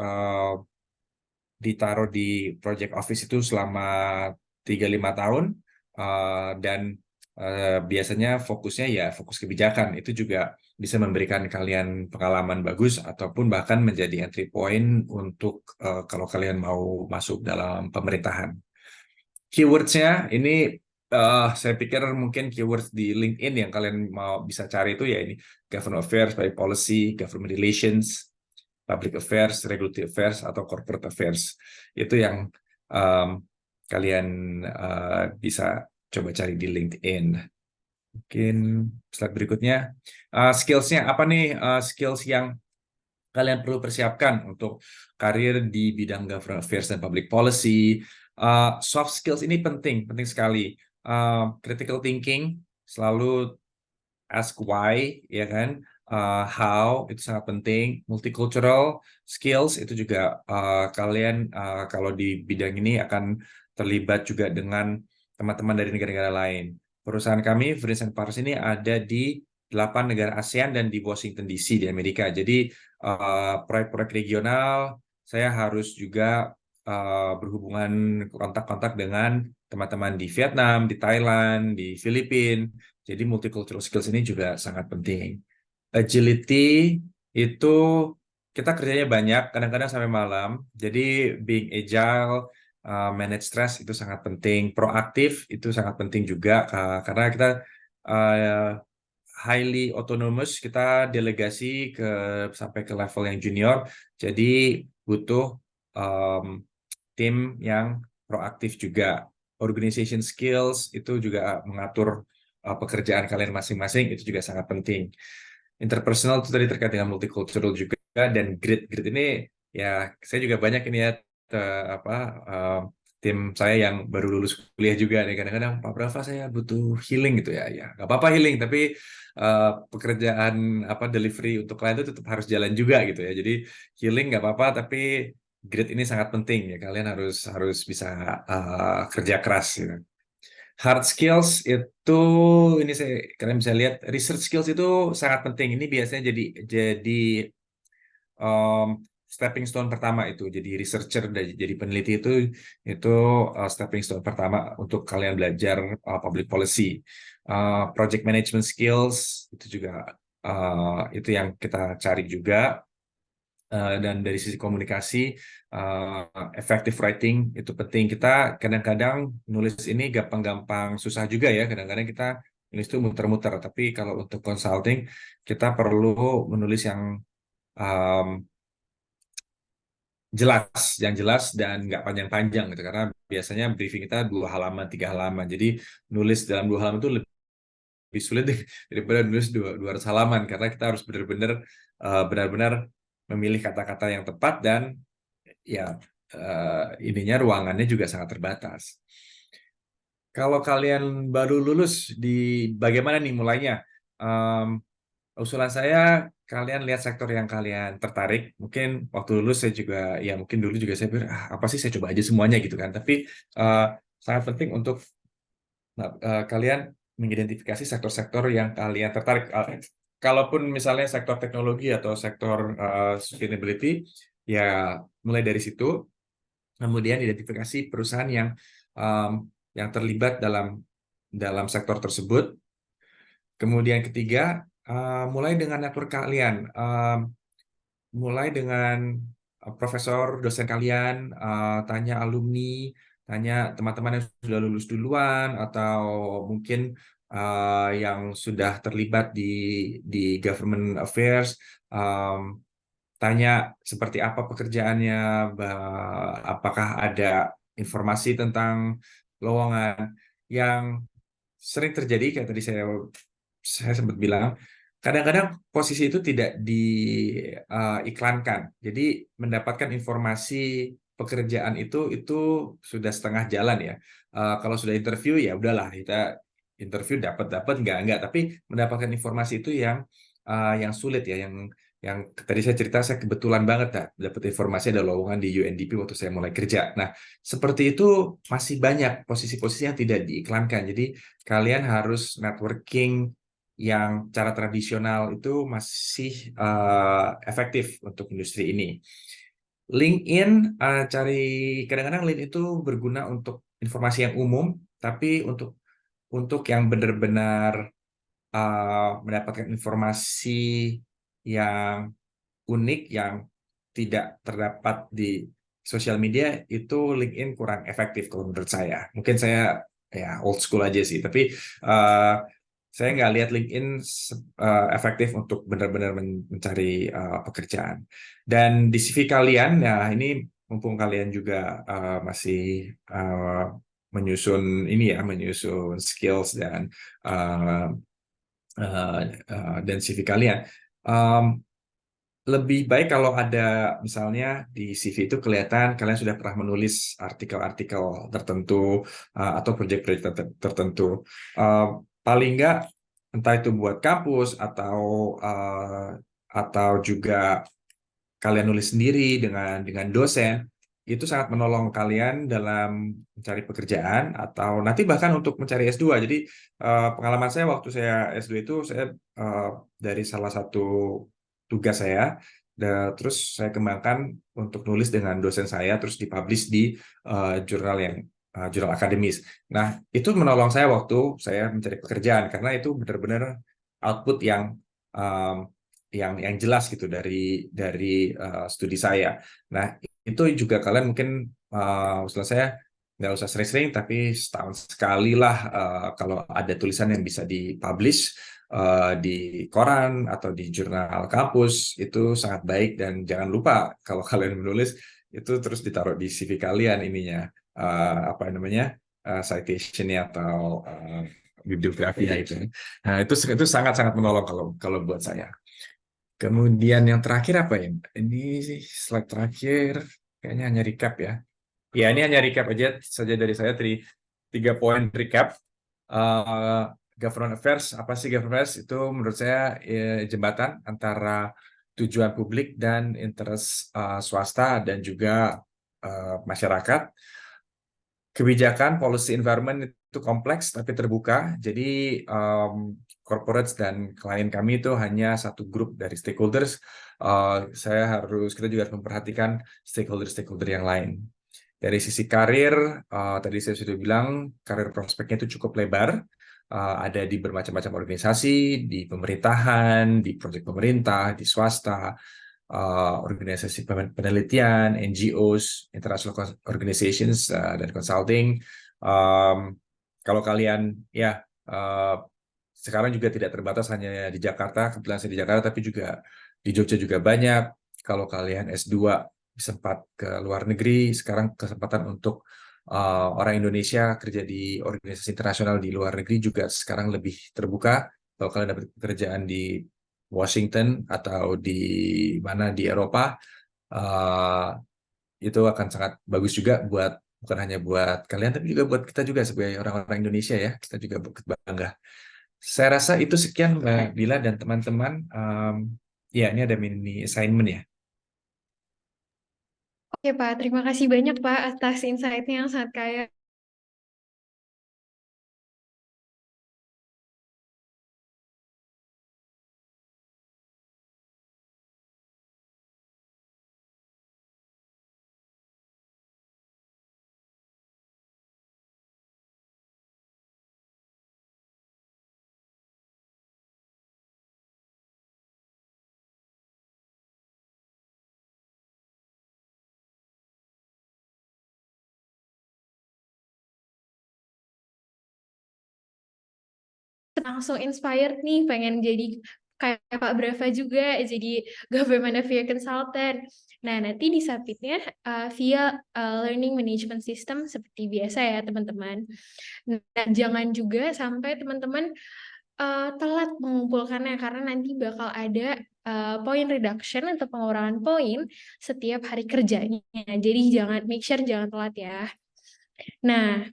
ditaruh di project office itu selama 3-5 tahun, dan biasanya fokusnya ya fokus kebijakan. Itu juga bisa memberikan kalian pengalaman bagus ataupun bahkan menjadi entry point untuk kalau kalian mau masuk dalam pemerintahan. Keywords-nya ini saya pikir mungkin keywords di LinkedIn yang kalian mau bisa cari itu ya ini government affairs, public policy, government relations, public affairs, regulatory affairs, atau corporate affairs. Itu yang kalian bisa coba cari di LinkedIn. Mungkin slide berikutnya. Skills-nya apa nih? Skills yang kalian perlu persiapkan untuk karir di bidang government affairs dan public policy. Soft skills ini penting sekali. Critical thinking, selalu ask why, ya kan? How, itu sangat penting. Multicultural skills itu juga kalian kalau di bidang ini akan terlibat juga dengan teman-teman dari negara-negara lain. Perusahaan kami, Vincent Paris ini ada di 8 negara ASEAN dan di Washington DC di Amerika. Jadi proyek-proyek regional, saya harus juga berhubungan kontak-kontak dengan teman-teman di Vietnam, di Thailand, di Filipina. Jadi multicultural skills ini juga sangat penting. Agility itu kita kerjanya banyak, kadang-kadang sampai malam. Jadi being agile, manage stress itu sangat penting. Proaktif itu sangat penting juga karena kita highly autonomous, kita delegasi sampai ke level yang junior. Jadi butuh tim yang proaktif juga. Organization skills itu juga mengatur pekerjaan kalian masing-masing, itu juga sangat penting. Interpersonal itu tadi terkait dengan multicultural juga, dan grit ini ya saya juga banyak ini ya tim saya yang baru lulus kuliah juga nih, kadang-kadang Pak Brava saya butuh healing gitu ya nggak apa-apa healing, tapi pekerjaan delivery untuk klien itu tetap harus jalan juga gitu ya. Jadi healing nggak apa-apa, tapi grit ini sangat penting ya, kalian harus bisa kerja keras gitu. Hard skills itu ini kalian bisa lihat, research skills itu sangat penting. Ini biasanya jadi stepping stone pertama itu. Jadi researcher dan jadi peneliti itu stepping stone pertama untuk kalian belajar public policy. Project management skills itu juga itu yang kita cari juga. Dan dari sisi komunikasi, effective writing itu penting. Kita kadang-kadang nulis ini gampang-gampang susah juga ya. Kadang-kadang kita nulis itu muter-muter. Tapi kalau untuk consulting, kita perlu menulis yang yang jelas dan nggak panjang-panjang gitu. Karena biasanya briefing kita 2 halaman, 3 halaman. Jadi nulis dalam 2 halaman itu lebih sulit daripada nulis 200 halaman. Karena kita harus benar-benar memilih kata-kata yang tepat, dan ya ininya ruangannya juga sangat terbatas. Kalau kalian baru lulus, bagaimana nih mulainya? Usulan saya, kalian lihat sektor yang kalian tertarik. Mungkin waktu lulus saya juga, ya mungkin dulu juga saya pikir, apa sih saya coba aja semuanya gitu kan. Tapi sangat penting untuk kalian mengidentifikasi sektor-sektor yang kalian tertarik. Kalaupun misalnya sektor teknologi atau sektor sustainability, ya mulai dari situ. Kemudian identifikasi perusahaan yang terlibat dalam sektor tersebut. Kemudian ketiga, mulai dengan network kalian. Mulai dengan profesor, dosen kalian, tanya alumni, tanya teman-teman yang sudah lulus duluan, atau mungkin yang sudah terlibat di government affairs, tanya seperti apa pekerjaannya, apakah ada informasi tentang lowongan. Yang sering terjadi, kayak tadi saya sempat bilang, kadang-kadang posisi itu tidak diiklankan. Jadi mendapatkan informasi pekerjaan itu sudah setengah jalan ya. Kalau sudah interview ya udahlah, kita interview dapat enggak, tapi mendapatkan informasi itu yang sulit ya, yang tadi saya cerita, saya kebetulan banget dapat informasi ada lowongan di UNDP waktu saya mulai kerja. Nah, seperti itu masih banyak posisi-posisi yang tidak diiklankan. Jadi kalian harus networking yang cara tradisional itu masih efektif untuk industri ini. LinkedIn kadang-kadang LinkedIn itu berguna untuk informasi yang umum, tapi untuk yang benar-benar mendapatkan informasi yang unik yang tidak terdapat di sosial media, itu LinkedIn kurang efektif kalau menurut saya. Mungkin saya ya old school aja sih, tapi saya nggak lihat LinkedIn efektif untuk benar-benar mencari pekerjaan. Dan di CV kalian, ya ini mumpung kalian juga masih menyusun skills dan CV kalian. Lebih baik kalau ada misalnya di CV itu kelihatan kalian sudah pernah menulis artikel-artikel tertentu atau proyek-proyek tertentu. Paling nggak entah itu buat kampus atau juga kalian nulis sendiri dengan dosen, itu sangat menolong kalian dalam mencari pekerjaan atau nanti bahkan untuk mencari S2. Jadi pengalaman saya waktu saya S2 itu saya dari salah satu tugas saya, terus saya kembangkan untuk nulis dengan dosen saya, terus dipublish di jurnal akademis. Nah, itu menolong saya waktu saya mencari pekerjaan karena itu benar-benar output yang jelas gitu dari studi saya. Nah, itu juga kalian mungkin maksud saya nggak usah sering-sering, tapi setahun sekali lah kalau ada tulisan yang bisa dipublish di koran atau di jurnal kampus, itu sangat baik. Dan jangan lupa kalau kalian menulis itu terus ditaruh di CV kalian ininya apa namanya citation-nya atau bibliografinya itu. Nah, itu sangat-sangat menolong kalau buat saya. Kemudian yang terakhir apa ya? Ini sih slide terakhir, kayaknya hanya recap ya. Ya, ini hanya recap aja saja dari saya, 3 poin recap. Government Affairs, apa sih Government Affairs? Itu menurut saya jembatan antara tujuan publik dan interest swasta dan juga masyarakat. Kebijakan, policy environment itu kompleks tapi terbuka. Jadi corporates dan klien kami itu hanya satu grup dari stakeholders. Kita juga harus memperhatikan stakeholder yang lain. Dari sisi karir, tadi saya sudah bilang karir prospeknya itu cukup lebar. Ada di bermacam-macam organisasi, di pemerintahan, di proyek pemerintah, di swasta, organisasi penelitian, NGOs, international organizations, dan consulting. Kalau kalian ya sekarang juga tidak terbatas hanya di Jakarta, kebetulan saya di Jakarta, tapi juga di Jogja juga banyak. Kalau kalian S2 sempat ke luar negeri, sekarang kesempatan untuk orang Indonesia kerja di organisasi internasional di luar negeri juga sekarang lebih terbuka. Kalau kalian dapat pekerjaan di Washington atau di mana di Eropa, itu akan sangat bagus juga bukan hanya buat kalian, tapi juga buat kita juga sebagai orang-orang Indonesia ya, kita juga bangga. Saya rasa itu sekian Mbak Bila dan teman-teman. Ya, ini ada mini assignment ya. Oke Pak, terima kasih banyak Pak atas insight-nya yang sangat kaya. Langsung inspired nih, pengen jadi kayak Pak Brava juga, jadi Government Affairs Consultant. Nah, nanti di submitnya via Learning Management System seperti biasa ya, teman-teman. Nah, jangan juga sampai teman-teman telat mengumpulkannya, karena nanti bakal ada point reduction atau pengurangan poin setiap hari kerjanya. Jadi make sure jangan telat ya. Nah,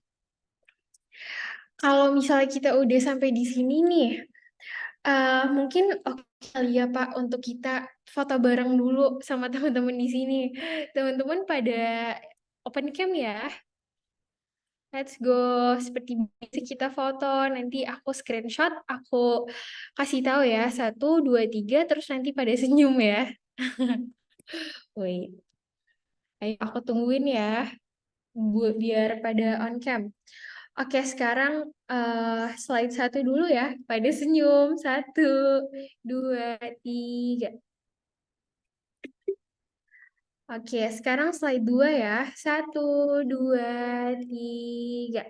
kalau misalnya kita udah sampai di sini nih, mungkin oke kali ya Pak untuk kita foto bareng dulu sama teman-teman di sini. Teman-teman pada open cam ya. Let's go. Seperti biasa kita foto, nanti aku screenshot, aku kasih tahu ya. 1, 2, 3, terus nanti pada senyum ya. Wait. Ayo aku tungguin ya, biar pada on cam. Oke, sekarang slide 1 dulu ya. Pada senyum. 1, 2, 3. Oke, sekarang slide 2 ya. 1, 2, 3.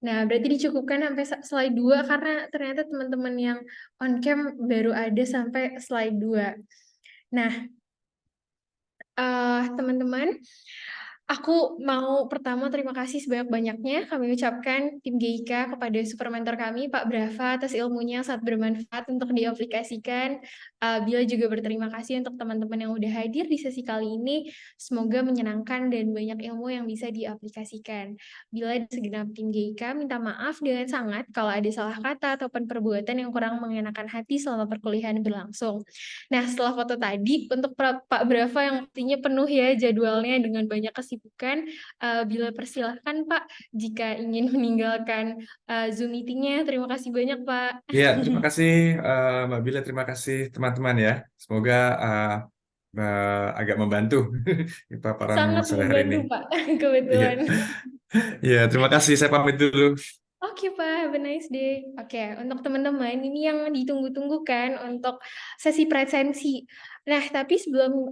Nah, berarti dicukupkan sampai slide 2 karena ternyata teman-teman yang on cam baru ada sampai slide 2. Nah, teman-teman, aku mau pertama terima kasih sebanyak-banyaknya kami ucapkan tim GIK kepada super mentor kami, Pak Brava, atas ilmunya yang sangat bermanfaat untuk diaplikasikan. Bila juga berterima kasih untuk teman-teman yang udah hadir di sesi kali ini. Semoga menyenangkan dan banyak ilmu yang bisa diaplikasikan. Bila segenap tim GIK minta maaf dengan sangat kalau ada salah kata ataupun perbuatan yang kurang mengenakan hati selama perkuliahan berlangsung. Nah, setelah foto tadi, untuk Pak Brava yang pastinya penuh ya jadwalnya dengan banyak kesibukan, bila persilahkan Pak, jika ingin meninggalkan Zoom meeting-nya. Terima kasih banyak Pak. Ya, terima kasih Mbak Bila, terima kasih teman-teman ya. Semoga agak membantu paparan Sangat sore hari ini. membantu Pak, Iya, kebetulan. ya, terima kasih. Saya pamit dulu. Oke Pak, have a nice day. Oke, untuk teman-teman, ini yang ditunggu-tunggu kan untuk sesi presensi. Nah, tapi sebelum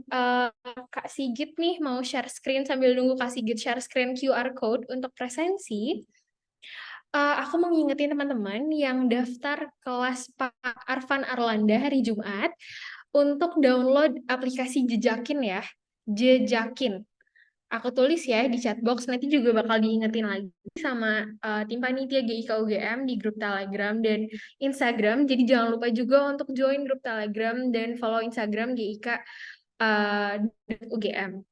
Kak Sigit nih mau share screen sambil nunggu Kak Sigit share screen QR code untuk presensi, aku mau ngingetin teman-teman yang daftar kelas Pak Arfan Arlanda hari Jumat untuk download aplikasi Jejakin ya. Jejakin. Aku tulis ya di chat box, nanti juga bakal diingetin lagi sama tim panitia GIK UGM di grup Telegram dan Instagram. Jadi jangan lupa juga untuk join grup Telegram dan follow Instagram GIK UGM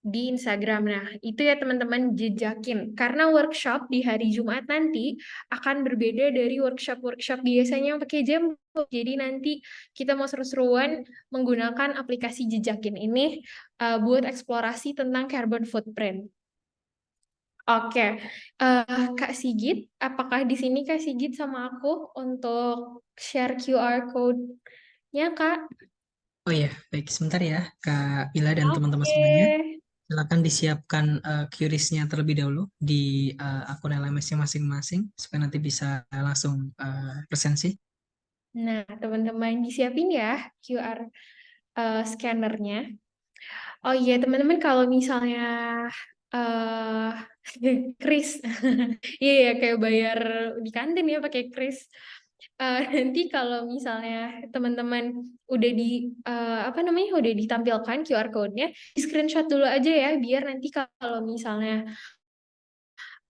di Instagram. Nah, itu ya teman-teman, jejakin. Karena workshop di hari Jumat nanti akan berbeda dari workshop-workshop biasanya yang pakai jam. Jadi nanti kita mau seru-seruan menggunakan aplikasi jejakin ini buat eksplorasi tentang carbon footprint. Oke, Kak Sigit, apakah di sini Kak Sigit sama aku untuk share QR code-nya, Kak? Oh ya, baik, sebentar ya, Kak Ila dan teman-teman semuanya. Silakan disiapkan QRIS-nya terlebih dahulu di akun LMS-nya masing-masing supaya nanti bisa langsung presensi. Nah, teman-teman disiapin ya QR scannernya. Oh iya, teman-teman kalau misalnya kris, iya ya kayak bayar di kantin ya pakai kris. Nanti kalau misalnya teman-teman udah udah ditampilkan QR code-nya, di screenshot dulu aja ya, biar nanti kalau misalnya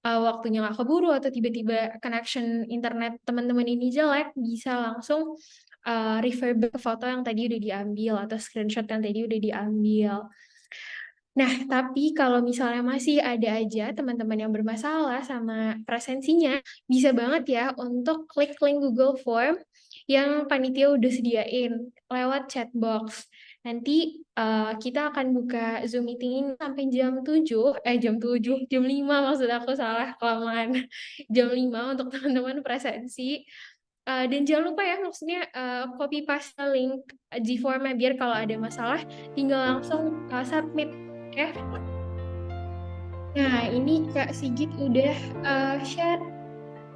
waktunya nggak keburu atau tiba-tiba connection internet teman-teman ini jelek, bisa langsung refer back ke foto yang tadi udah diambil atau screenshot yang tadi udah diambil. Nah, tapi kalau misalnya masih ada aja teman-teman yang bermasalah sama presensinya, bisa banget ya untuk klik link Google Form yang panitia udah sediain lewat chat box. Nanti kita akan buka Zoom meeting ini sampai jam 5 maksud aku salah kelamaan. Jam 5 untuk teman-teman presensi. Dan jangan lupa ya, maksudnya copy paste link G-form-nya biar kalau ada masalah tinggal langsung submit. Oke. Nah, ini Kak Sigit udah share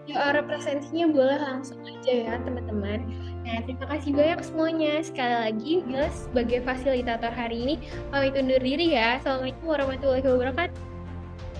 QR presensinya, boleh langsung aja ya teman-teman. Nah, terima kasih banyak semuanya. Sekali lagi, Bila sebagai fasilitator hari ini pamit undur diri ya. Assalamualaikum warahmatullahi wabarakatuh.